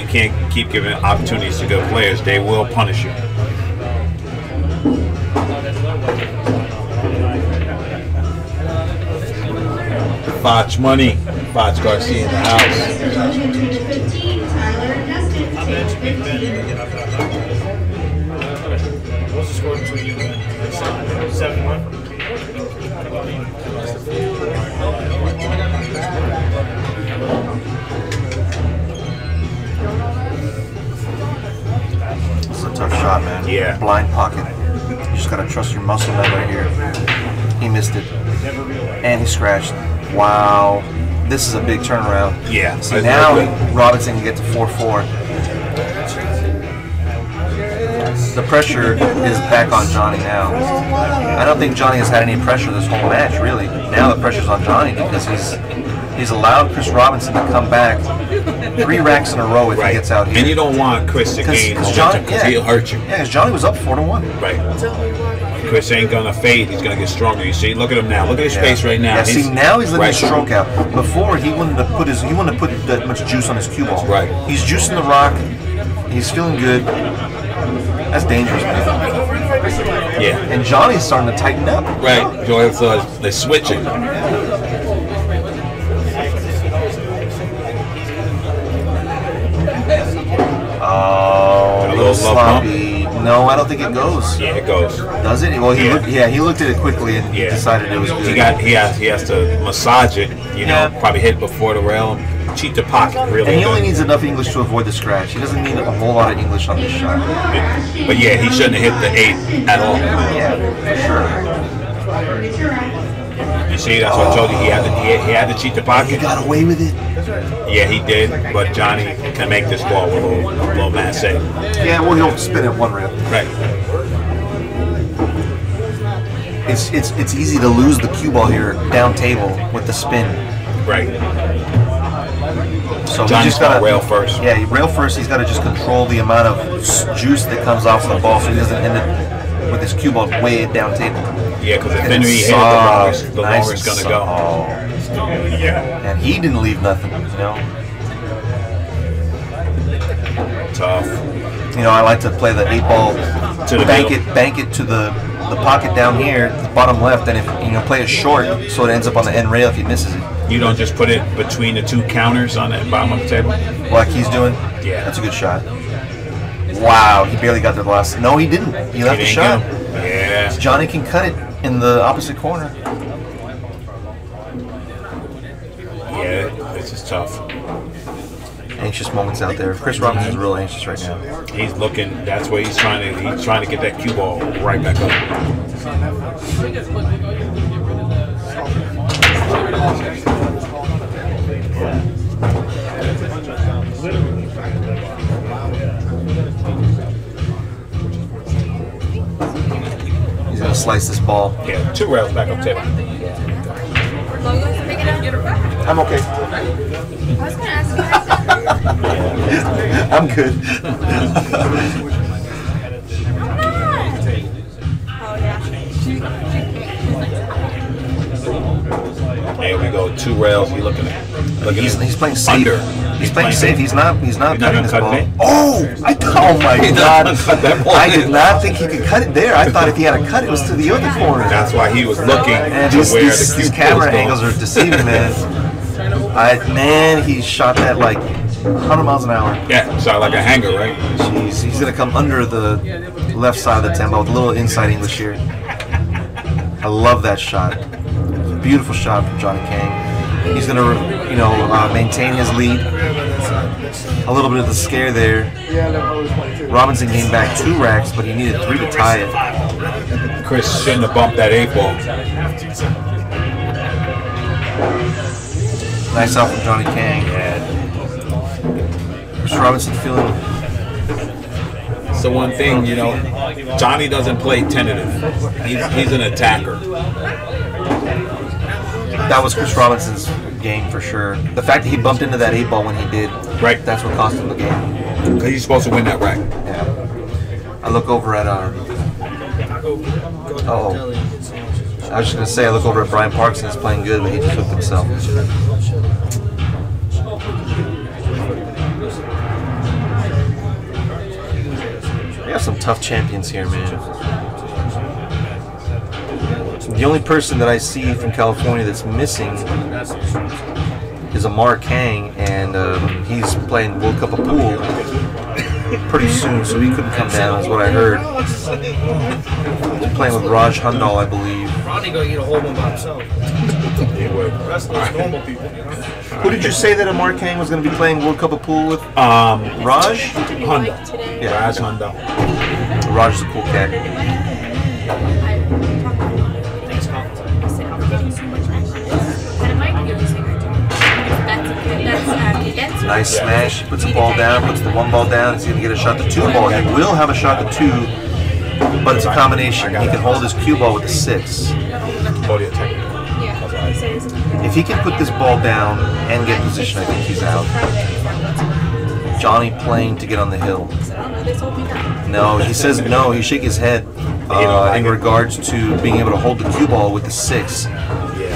can't keep giving opportunities to good players. They will punish you. Foch money. Foch Garcia in the house. What's the score between you and 7-1? This is a tough shot, man. Yeah. Blind pocket. You just gotta trust your muscle memory here. He missed it. And he scratched. Wow. This is a big turnaround. Yeah. See, now Robinson can get to 4-4. The pressure is back on Johnny now. I don't think Johnny has had any pressure this whole match, really. Now the pressure's on Johnny because he's allowed Chris Robinson to come back 3 racks in a row if he gets out here. And you don't want Chris to gain momentum because he'll hurt you. Yeah, because Johnny was up 4-1. Right. Chris ain't gonna fade. He's gonna get stronger. You see, look at him now. Look at his face right now. Yeah, see, now he's letting his stroke out. Before he wouldn't have put that much juice on his cue ball. Right. He's juicing the rock. He's feeling good. That's dangerous, man. Yeah. And Johnny's starting to tighten up. Right. Joel, so they're switching. Oh, a little sloppy. No, I don't think it goes. Yeah, it goes. Does it? Well, he looked at it quickly and decided it was good. He has to massage it. Probably hit before the rail. Cheat the pocket really. And he only needs enough English to avoid the scratch. He doesn't need a whole lot of English on this shot. But yeah, he shouldn't have hit the 8 at all. Yeah, for sure. You see, that's what I told you. He had to cheat the pocket. He got away with it. Yeah, he did. But Johnny can make this ball with a little masse. Yeah, well, he'll spin it 1 rail. Right. It's easy to lose the cue ball here down table with the spin. Right. So Johnny's got to rail first. Yeah, rail first. He's got to just control the amount of juice that comes off the ball so he doesn't end up with his cue ball way down table. Yeah, because the And thinner he it's hit, soft, the nice longer it's and going to go. soft. And he didn't leave nothing, you know. Tough. You know, I like to play the 8-ball, To the bank middle. it to the pocket down here, the bottom left, and if play it short, so it ends up on the end rail if he misses it. You don't just put it between the two counters on the bottom of the table? Like he's doing. Yeah. That's a good shot. Wow, he barely got there the last. No, he didn't. He left the didn't shot. get him. Yeah. Johnny can cut it in the opposite corner. Yeah, this is tough. Anxious moments out there. Chris Robinson's real anxious right now. He's looking. That's where he's trying to get that cue ball right back up. He's gonna slice this ball. Yeah, 2 rails back up table. I'm okay. I was gonna ask you. I'm good. Oh yeah. There we go. 2 rails. He's looking at. He's playing safe. Under. He's playing safe. He's not not cutting this cutting ball. it? Oh my God! Cut that ball I in. did not think he could cut it there. I thought if he had a cut, it was to the other corner. That's why he was looking And to where the these cue camera ball angles was are deceiving, man. He shot that like 100 miles an hour. going. Yeah, sound like a hanger, right? Jeez, he's gonna come under the left side of the tempo with a little inside English here. I love that shot. Beautiful shot from Johnny Kang. He's gonna, maintain his lead. A little bit of the scare there. Robinson came back 2 racks, but he needed 3 to tie it. Chris shouldn't have bumped that 8 ball. Nice out from Johnny Kang. Chris Robinson feeling. So one thing, Johnny doesn't play tentative. He's an attacker. That was Chris Robinson's game for sure. The fact that he bumped into that 8 ball when he did, Right. that's what cost him the game. Because he's supposed to win that rack. Yeah. I look over at I was just gonna say I look over at Brian Parks and he's playing good, but he just hooked himself. We have some tough champions here, man. The only person that I see from California that's missing is Kang, and he's playing World Cup of Pool pretty soon, so he couldn't come down, is what I heard. He's playing with Raj Hundal, I believe. Ronnie gonna get a whole one by himself. He would. The rest of us normal people. Who did you say that Kang was going to be playing World Cup of Pool with? Raj? Honda. Yeah. Raj Honda. Raj is a cool cat. Nice smash. He puts the ball down, puts the 1 ball down. He's going to get a shot to 2 ball. He will have a shot to 2, but it's a combination. He can hold his cue ball with a 6. Body attack. If he can put this ball down and get position, I think he's out. Johnny playing to get on the hill. No, he says no. He shake his head in regards to being able to hold the cue ball with the 6.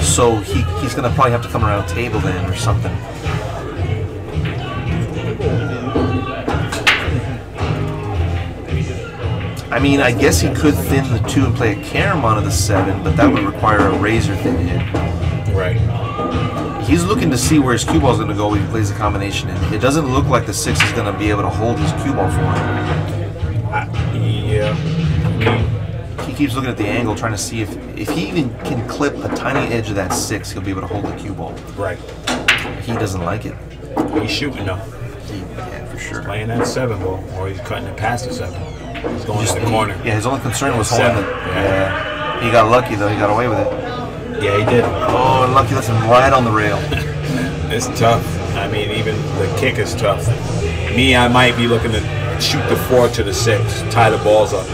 So he's going to probably have to come around table then or something. I mean, I guess he could thin the 2 and play a carom onto the 7, but that would require a razor thin hit. Right. He's looking to see where his cue ball is going to go when he plays the combination, and it doesn't look like the 6 is going to be able to hold his cue ball for him. Yeah. He keeps looking at the angle, trying to see if he even can clip a tiny edge of that 6, he'll be able to hold the cue ball. Right. He doesn't like it. He's shooting though. Yeah, for sure. Playing that 7 ball, or he's cutting it past the 7. He's going to the corner. Yeah, his only concern was holding it. Yeah. He got lucky though. He got away with it. Yeah, he did. Oh, and lucky left him right on the rail. It's tough. I mean, even the kick is tough. Me, I might be looking to shoot the 4 to the 6, tie the balls up.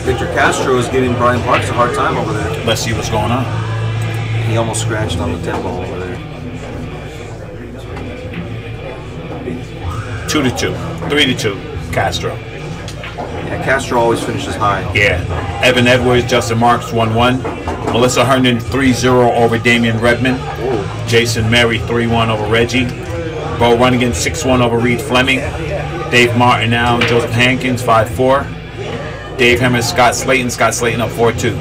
Victor Castro is giving Brian Parks a hard time over there. Let's see what's going on. He almost scratched on the 10 ball over there. 2 to 2, 3 to 2, Castro. Yeah, Castro always finishes high. Yeah. Evan Edwards, Justin Marks 1-1. Melissa Herndon 3-0 over Damian Redmond. Jason Mary 3-1 over Reggie. Bo Runnigan 6-1 over Reed Fleming. Dave Martin now, Joseph Hankins 5-4. Dave Hemmers, Scott Slayton up 4-2.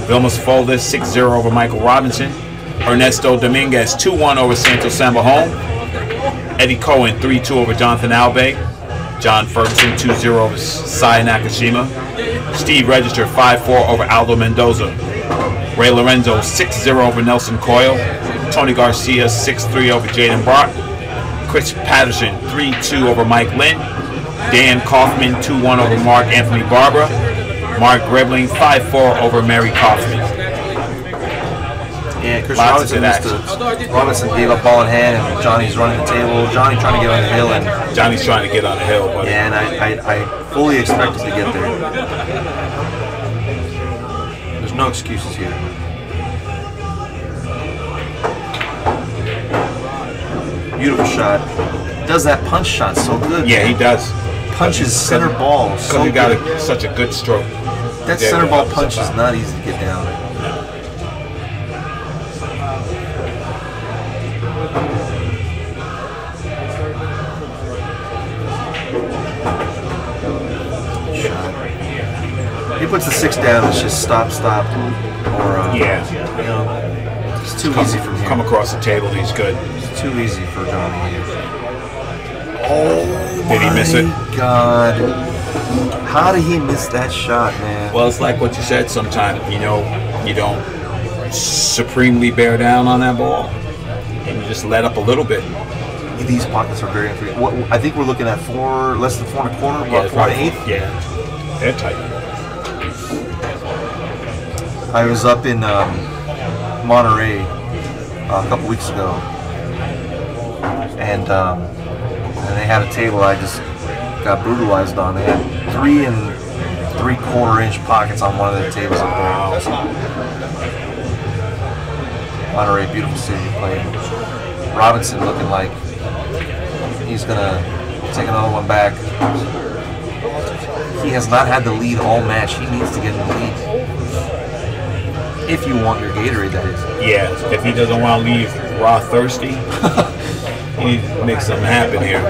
Vilmas Folders 6-0 over Michael Robinson. Ernesto Dominguez 2-1 over Santos Sambahome. Eddie Cohen 3-2 over Jonathan Albe. John Ferguson 2-0 over Sai Nakashima. Steve Register 5-4 over Aldo Mendoza. Ray Lorenzo 6-0 over Nelson Coyle. Tony Garcia 6-3 over Jaden Brock. Chris Patterson 3-2 over Mike Lynn. Dan Kaufman 2-1 over Mark Anthony Barbara. Mark Grebling 5-4 over Mary Kaufman. Yeah, Chris Robinson gave up ball in hand, and Johnny's running the table. Johnny trying to get on the hill, and Johnny's trying to get on the hill, buddy. Yeah, and I fully expected to get there. There's no excuses here. Beautiful shot. Does that punch shot so good. Yeah, he does. Punches center ball so he got good. such a good stroke. That center ball punch is not easy to get down. He puts the 6 down. It's just stop, or yeah, you know, it's too easy from here. Come across the table, he's good. It's too easy for Johnny here. Oh, did he miss it? God, how did he miss that shot, man? Well, it's like what you said. Sometimes you don't supremely bear down on that ball, and you just let up a little bit. These pockets are very unforgiving. I think we're looking at less than 4 1/4, about 4 1/8. Yeah, they're tight. I was up in Monterey a couple weeks ago, and they had a table I just got brutalized on. They had 3 3/4 inch pockets on one of their tables up there. Monterey, beautiful city to play in. Robinson looking like he's gonna take another one back. He has not had the lead all match. He needs to get in the lead. If you want your Gatorade, that is. Yeah, if he doesn't want to leave raw thirsty, he makes something happen here.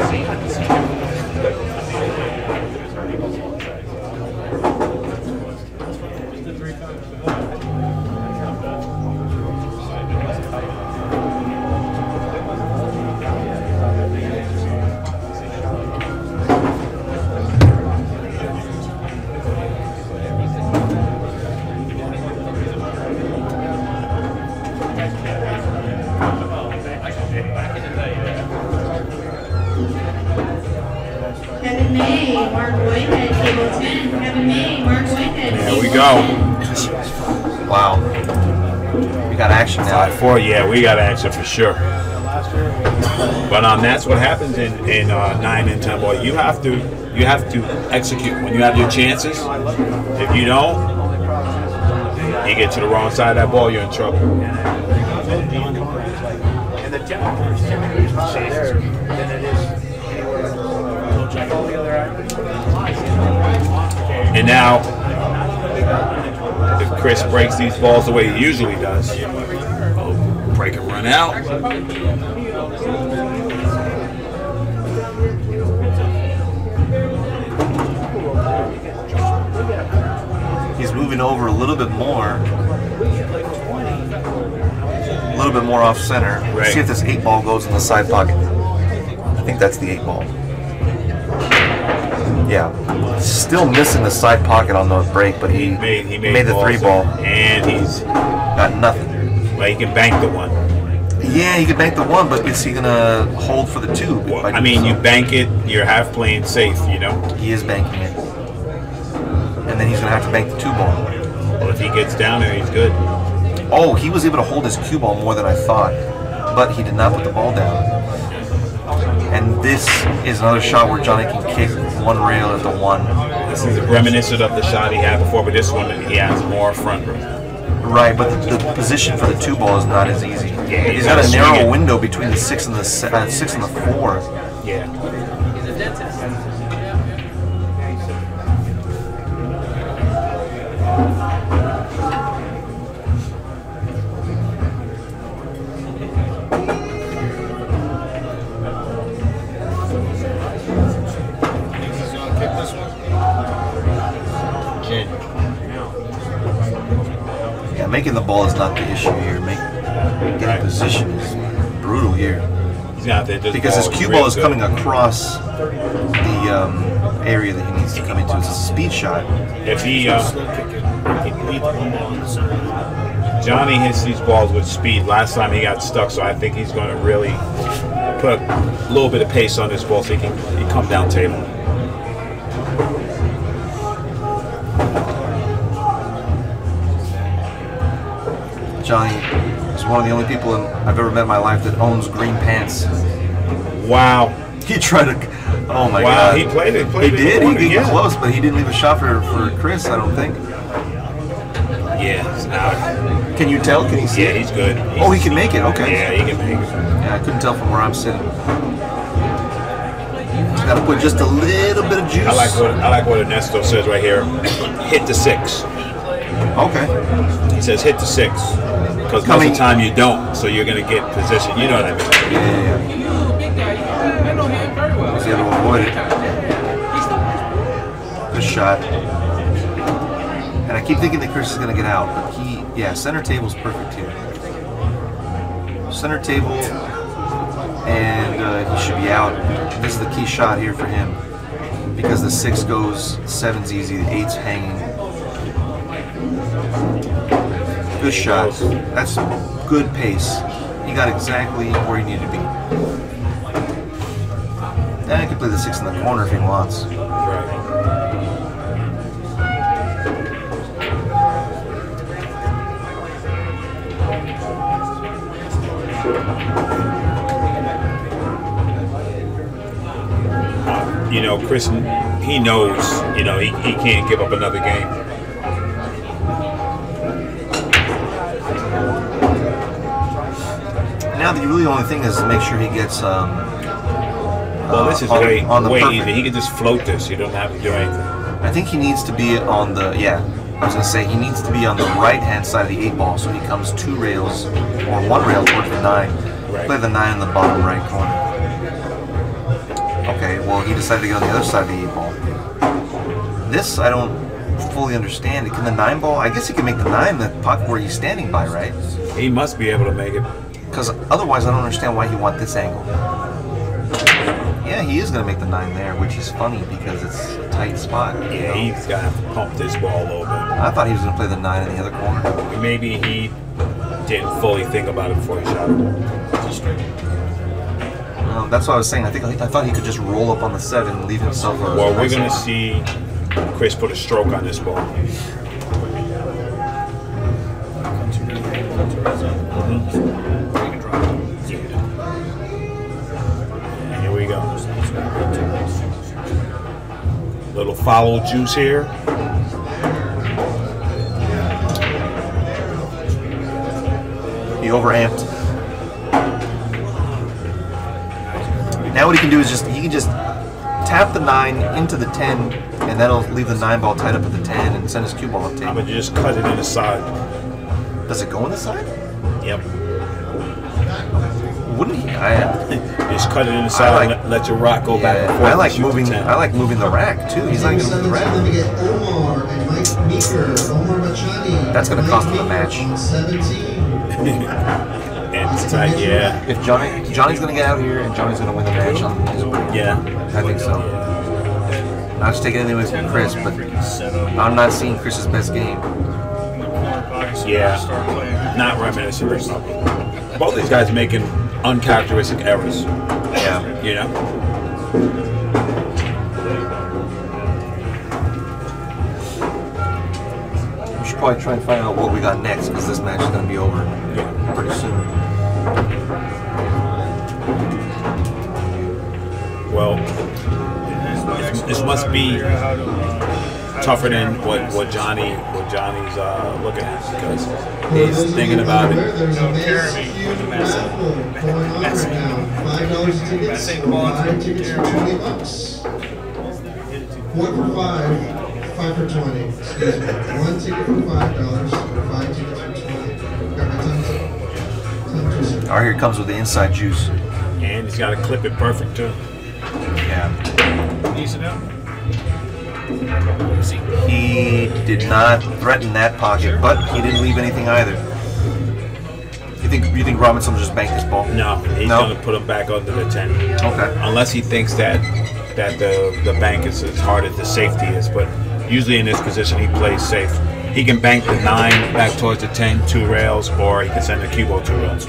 Kevin May, Mark Whitehead, table 10. Kevin May, Mark Whitehead. There we go. Wow. We got action now. 5-4, yeah, we got action for sure. But that's what happens in 9 and 10 ball. You have to execute when you have your chances. If you don't, you get to the wrong side of that ball, you're in trouble. And the temperature is higher than it is anywhere. All the other And now, if Chris breaks these balls the way he usually does, break and run out. He's moving over a little bit more. A little bit more off center. Right. See if this 8 ball goes in the side pocket. I think that's the 8 ball. Yeah. Still missing the side pocket on the break, but he made the 3 ball. And he's got nothing. Well, he can bank the 1. Yeah, he can bank the 1, but is he going to hold for the 2? Well, I mean, you bank it, you're half playing safe, you know? He is banking it. And then he's going to have to bank the 2 ball. Well, if he gets down there, he's good. Oh, he was able to hold his cue ball more than I thought, but he did not put the ball down. And this is another shot where Johnny can kick 1 rail at the 1. This is reminiscent of the shot he had before, but this one he has more front room. Right, but the position for the 2 ball is not as easy. Yeah, he's got a narrow window between the 6 and the 6 and the 4. Yeah. Making the ball is not the issue here. Getting position is brutal here. He's got that. Because his cue ball is coming across the area that he needs to come into. It's a speed shot. If he, Slow kick it. Leave the ball on the center. Johnny hits these balls with speed. Last time he got stuck, so I think he's going to really put a little bit of pace on this ball so he can come down table. Johnny is one of the only people I've ever met in my life that owns green pants. Wow. He tried to. Oh my Wow, God. he played it. He did. He came close, but he didn't leave a shot for Chris, I don't think. Yeah. Now, Can you tell? Can he see yeah, it? he's good. Oh, he can make it. Okay. Yeah, he can make it. Yeah, I couldn't tell from where I'm sitting. Just got to put just a little bit of juice. I like what Ernesto says right here. Hit the 6. Okay. He says hit the 6 because most of the time you don't, so you're gonna get position. You know what I mean? Yeah. He's got to avoid it. Good shot. And I keep thinking that Chris is going to get out, but center table's perfect here. Center table, and he should be out. This is the key shot here for him because the 6 goes, 7's easy, the 8's hanging. Good shot. That's good pace. He got exactly where he needed to be. And he can play the 6 in the corner if he wants. Right. You know, Chris, he knows, you know, he can't give up another game. Now the really only thing is to make sure he gets Well, this is way easy. He can just float this. You don't have to do anything. I think he needs to be on the, I was going to say he needs to be on the right-hand side of the 8 ball, so he comes 2 rails, or 1 rail towards the 9. Right. Play the 9 in the bottom right corner. Okay, well, he decided to get on the other side of the 8 ball. This, I don't fully understand. Can the 9 ball, I guess he can make the 9 the pocket where he's standing by, right? He must be able to make it. Because otherwise, I don't understand why he wants this angle. Yeah, he is going to make the 9 there, which is funny because it's a tight spot. Yeah, he's got to have to pump this ball a little bit. I thought he was going to play the 9 in the other corner. Maybe he didn't fully think about it before he shot it. That's what I was saying. I thought he could just roll up on the 7 and leave himself a... Well, we're going to see Chris put a stroke on this ball. Here we go. Little follow juice here. He overamped. Now what he can do is he can just tap the 9 into the 10, and that'll leave the 9 ball tied up at the 10 and send his cue ball up I'm table. going to just cut it in the side. Does it go in the side? Yep. Wouldn't he? Just cut it in the side and let your rock go back and forth. I like moving the rack too. He's not going to move the rack. That's going to cost him the match. And it's tight, yeah. If Johnny's going to get out here and Johnny's going to win the match on his break. Yeah. I think so. Not just taking anything away from Chris, but I'm not seeing Chris's best game. Yeah. Not reminiscent or something. Both these guys making uncharacteristic errors. Yeah. You know? We should probably try and find out what we got next because this match is going to be over pretty soon. Well, this must be tougher than what Johnny's looking at because he's thinking about it. One for $5 for 20. Excuse me. 1 ticket for $5, 5 tickets for 20. Got my tongue twister. All right, here it comes with the inside juice. And he's got to clip it perfect too. Yeah. Ease it out. He did not threaten that pocket, but he didn't leave anything either. You think Robinson will just bank this ball? No, he's going to put him back under the 10. Okay. Unless he thinks that the bank is as hard as the safety is, but usually in this position he plays safe. He can bank the 9 back towards the 10, 2 rails, or he can send the cue ball 2 rails.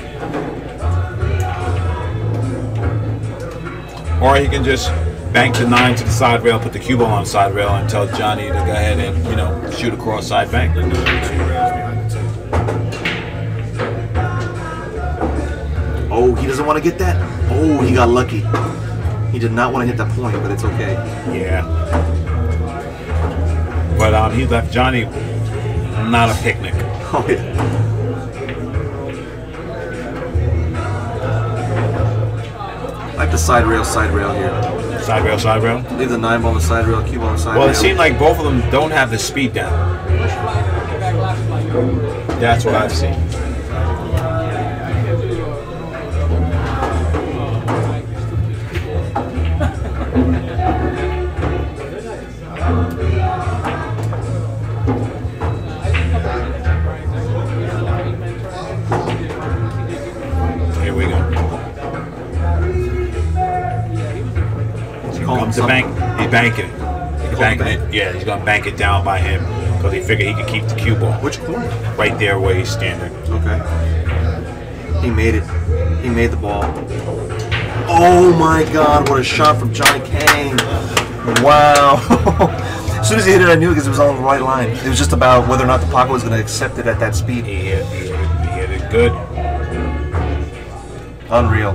Or he can just bank the 9 to the side rail, put the cue ball on the side rail, and tell Johnny to go ahead and, you know, shoot a cross side bank. Oh, he doesn't want to get that? Oh, he got lucky. He did not want to hit that point, but it's okay. Yeah. But he left Johnny not a picnic. Oh, yeah. I like the side rail here. Side rail? Leave the 9 ball on the side rail, cue ball on the side rail. Well, it seemed like both of them don't have the speed down. That's what I've seen. Here we go. Here comes the bank. He's banking it. He's banking it. Yeah, he's gonna bank it down by him because he figured he could keep the cue ball. Which corner? Right there where he's standing. Okay. He made it. He made the ball. Oh my God! What a shot from Johnny Kang! Wow. As soon as he hit it, I knew it because it was on the right line. It was just about whether or not the pocket was going to accept it at that speed. He hit it good. Unreal.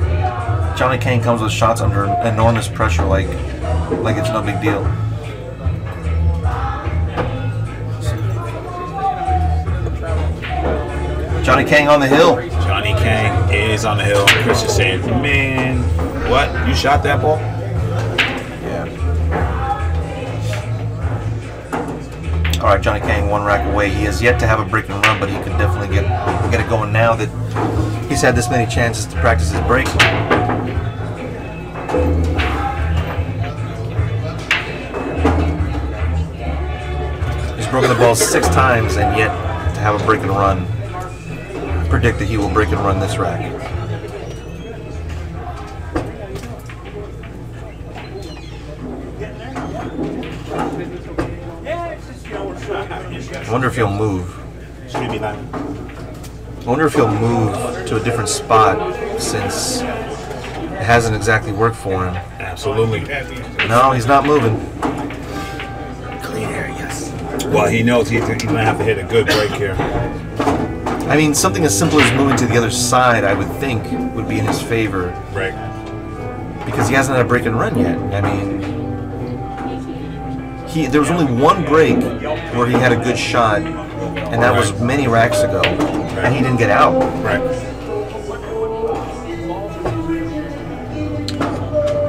Johnny Kang comes with shots under enormous pressure, like it's no big deal. Johnny Kang on the hill. Johnny Kang is on the hill. Chris is saying, "Man, what? You shot that ball?" All right, Johnny Kang, 1 rack away. He has yet to have a break and run, but he could definitely get it going now that he's had this many chances to practice his break. He's broken the ball 6 times and yet to have a break and run. I predict that he will break and run this rack. I wonder if he'll move. I wonder if he'll move to a different spot since it hasn't exactly worked for him. Absolutely. No, he's not moving. Clean air, yes. Well, he knows he's going to have to hit a good break here. I mean, something as simple as moving to the other side, I would think, would be in his favor. Right. Because he hasn't had a break and run yet. I mean, there was only 1 break where he had a good shot, and that was many racks ago, and he didn't get out. Right.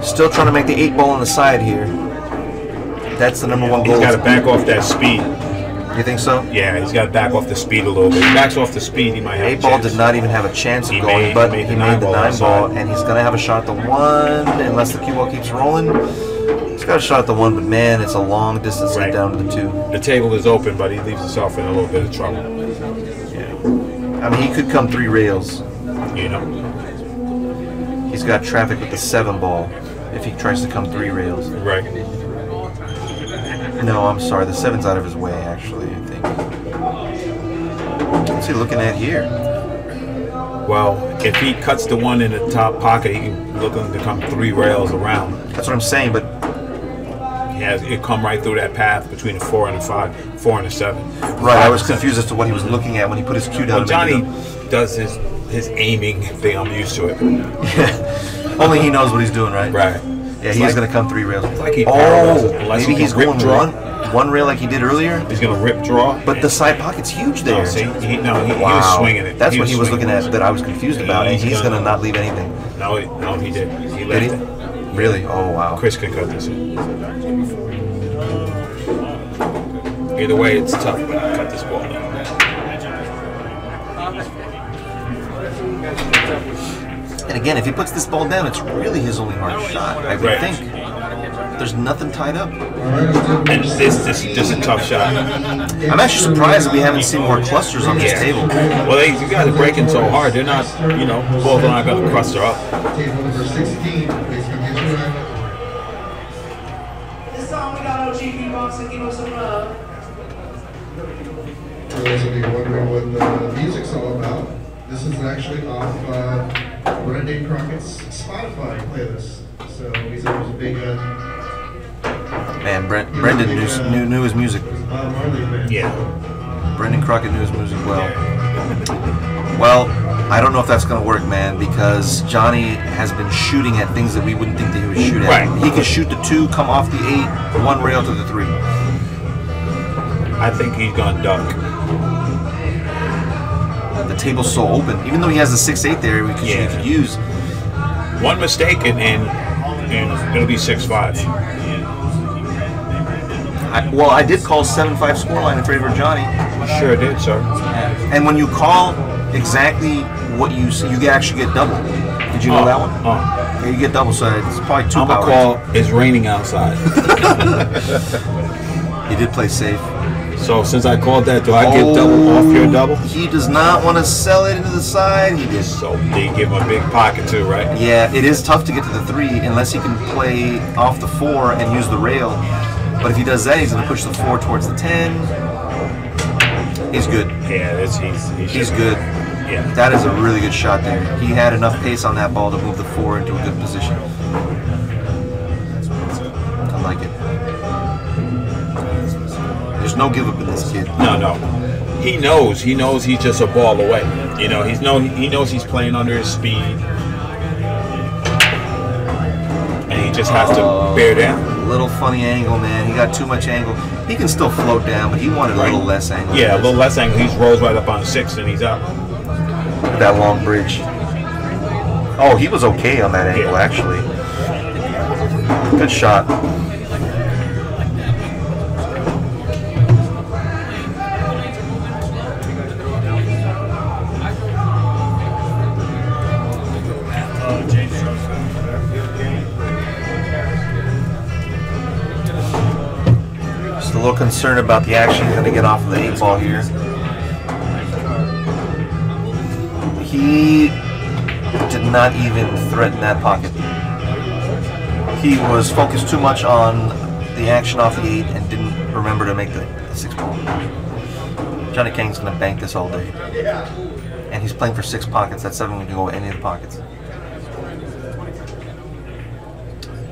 Still trying to make the 8 ball on the side here. That's the number 1 goal. He's got to back off that speed. You think so? Yeah, he's got to back off the speed a little bit. If he backs off the speed, he might have 8 ball did not even have a chance of going, but he made the 9 ball, and he's going to have a shot at the 1, unless the cue ball keeps rolling. He's got a shot at the 1, but man, it's a long distance to get down to the 2. The table is open, but he leaves himself in a little bit of trouble. Yeah. I mean, he could come 3 rails. You know. He's got traffic with the 7 ball if he tries to come 3 rails. Right. No, I'm sorry. The 7's out of his way, actually, I think. What's he looking at here? Well, if he cuts the 1 in the top pocket, he can look to come 3 rails around. That's what I'm saying, but it come right through that path between the 4 and the 5, 4 and the 7. Right, I was confused as to what he was looking at when he put his cue down. Well, Johnny does his aiming thing. I'm used to it. Yeah. Only he knows what he's doing, right? Right. Yeah, he's going to come 3 rails. Like he maybe he's going one rail like he did earlier. He's going to rip draw. But the side pocket's huge there. No, see? He was swinging it. That's what he was looking at that I was confused about, and he's going to not leave anything. No, he did. He left it. Really? Oh, wow. Chris can cut this in. Either way, it's tough, but I cut this ball in. And again, if he puts this ball down, it's really his only hard shot, I would think. There's nothing tied up. And this is just a tough shot. I'm actually surprised that we haven't seen more clusters on this table. Well, you guys are breaking so hard. They're not, you know, both are not going to cluster up. Table number 16, please come get your ride. This song we got OGB Box and give us some love. For those of you wondering what the music's all about, this is actually off Brendan Crockett's Spotify playlist. So he's a big Man, Brendan knew his music. Bob Marley fan. Yeah. Brendan Crockett knew his music well. Well, I don't know if that's going to work, man, because Johnny has been shooting at things that we wouldn't think that he would shoot at. Right. He can shoot the 2, come off the 8, 1 rail to the 3. I think he's going to duck. The table's so open. Even though he has the 6-8 there, we could use. One mistake and it'll be 6-5. I did call 7-5 scoreline in favor of Johnny. Sure did, sir. And when you call exactly what you actually get double. Did you know that one? Yeah, you get double, so it's probably 2 I'm power. going to call it's raining outside. He did play safe. So since I called that, do I get double off your double? He does not want to sell it into the side. He did. So they give him a big pocket too, right? Yeah, it is tough to get to the 3 unless he can play off the 4 and use the rail. But if he does that, he's going to push the 4 towards the 10. He's good. Yeah, He's good. Yeah. That is a really good shot there. He had enough pace on that ball to move the 4 into a good position. I like it. There's no give up in this kid. No. He knows he's just a ball away. You know, he knows he's playing under his speed. And he just has to bear down. Little funny angle, man. He got too much angle. He can still float down, but he wanted a little less angle. Yeah, a little less angle. He rolls right up on 6 and he's up. That long bridge. Oh, he was okay on that angle, actually. Good shot. Just a little concerned about the action he's going to get off of the 8 ball here. He did not even threaten that pocket. He was focused too much on the action off the 8 and didn't remember to make the 6 ball. Johnny Kang's going to bank this all day. And he's playing for 6 pockets. That 7 can go any of the pockets.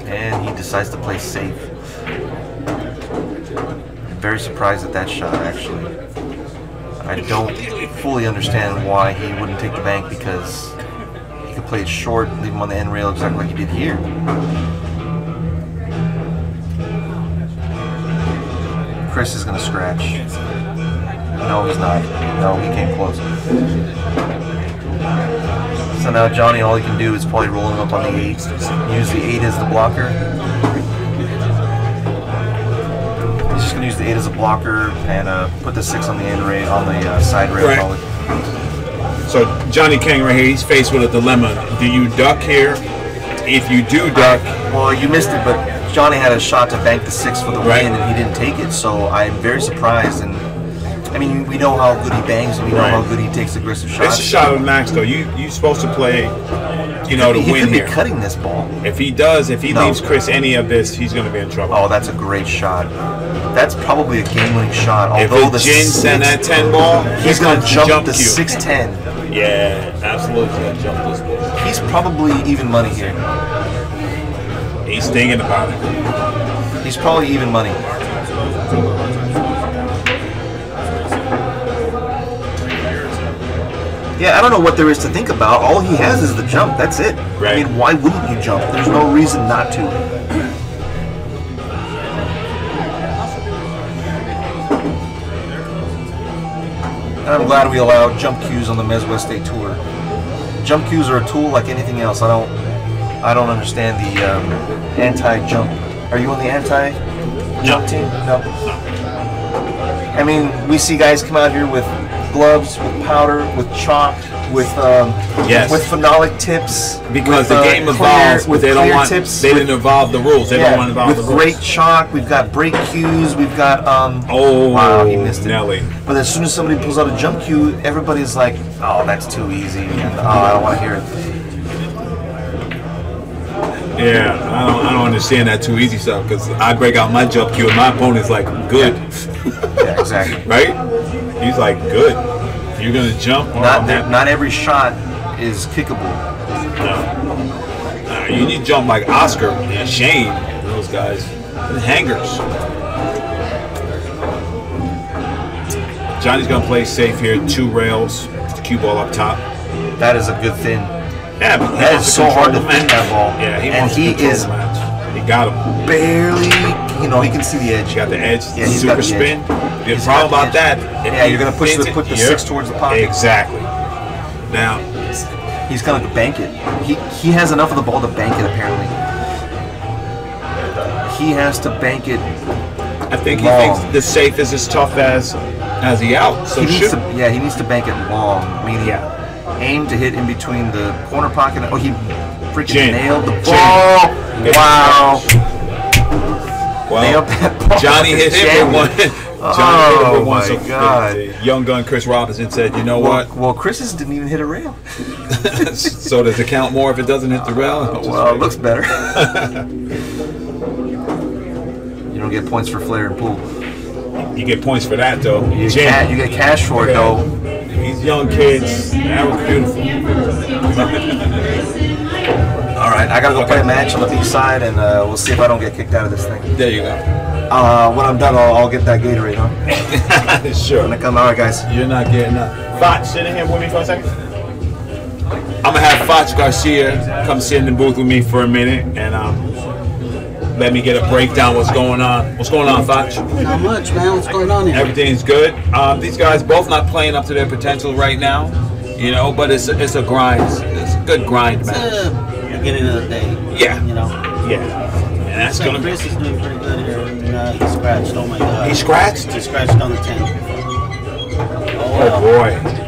And he decides to play safe. I'm very surprised at that shot, actually. I don't fully understand why he wouldn't take the bank, because he could play it short, leave him on the end rail exactly like he did here. Chris is going to scratch. No, he's not. No, he came close. So now Johnny, all he can do is probably roll him up on the 8. Use the 8 as the blocker. He's just going to use the 8 as a blocker and put the 6 on the end rail, on the side rail. Right. So Johnny Kang right here, he's faced with a dilemma. Do you duck here? If you do duck, well, you missed it, but Johnny had a shot to bank the 6 for the win, and he didn't take it. So I'm very surprised. And I mean, we know how good he bangs, and we know how good he takes aggressive shots. it's a shot of max though. You're supposed to play, to win he could here. be cutting this ball. If he does, if he leaves Chris any of this, he's going to be in trouble. Oh, that's a great shot. That's probably a game-winning shot. If Although the Jin send that 10 ball, he's going to jump the cue. 6-10. Yeah, absolutely. He's going to jump this ball. He's probably even money here. He's thinking about it. He's probably even money. Yeah, I don't know what there is to think about. All he has is the jump. That's it. Right. I mean, why wouldn't you jump? There's no reason not to. And I'm glad we allow jump cues on the MESA State Tour. Jump cues are a tool like anything else. I don't understand the anti-jump. Are you on the anti-jump team? No. I mean, we see guys come out here with gloves, with powder, with chalk, with Yes. with phenolic tips. Because with, the game clear- evolves, with they don't clear want. tips. They didn't evolve the rules. They don't want to evolve with the rules. great chalk. We've got break cues. We've got Oh, wow, he missed it. Nelly. But as soon as somebody pulls out a jump cue, everybody's like, oh, that's too easy, and oh, I don't want to hear it. Yeah, I don't understand that too easy stuff because I break out my jump cue and my opponent's like, good. Yeah, exactly. Right? He's like, good. You're going to jump? Not every shot is kickable. No. You need to jump like Oscar and Shane, those guys. And hangers. Johnny's going to play safe here. 2 rails. Cue ball up top. That is a good thing. Yeah, but That is so hard to thin that ball. Yeah, he and wants to he control is the match. He got him. barely, he can see the edge. He got the edge. Yeah, he's super got the spin. edge. The He's problem got about the edge. that. Yeah, you're gonna put spins the it, 6 towards the pocket. Exactly. Now He's gonna bank it. He has enough of the ball to bank it. Apparently, he has to bank it. I think he long. thinks the safe is as tough as he out. So he needs shoot. he needs to bank it long. Meaning, aim to hit in between the corner pocket. Oh, he freaking Chin. nailed the Chin. ball! Good. Wow! Well, Nailed that ball. Johnny hit him with one. Johnny hit him with one. my So God. the young gun Chris Robinson said, "You know what? Well, Chris's didn't even hit a rail. So does it count more if it doesn't hit the rail?" Well, it looks better. You don't get points for flare and pull. You get points for that though. You Jim, get cash for it though. these young kids. That was beautiful. All right, I gotta go play a match on the B side, and we'll see if I don't get kicked out of this thing. There you go. When I'm done, I'll get that Gatorade, huh? Sure. When I come, all right, guys. You're not getting up. Foch, sit in here with me for a second. I'm gonna have Foch Garcia come sit in the booth with me for a minute and let me get a breakdown. What's going on? What's going on, Foch? Not much, man. What's going on here? Everything's good. These guys both not playing up to their potential right now, but it's a grind. It's a good grind, It's man. beginning of the day. Yeah. Yeah. And that's gonna be. Chris is doing pretty good here. And, he scratched. Oh my God. He scratched? He scratched on the 10. Oh boy.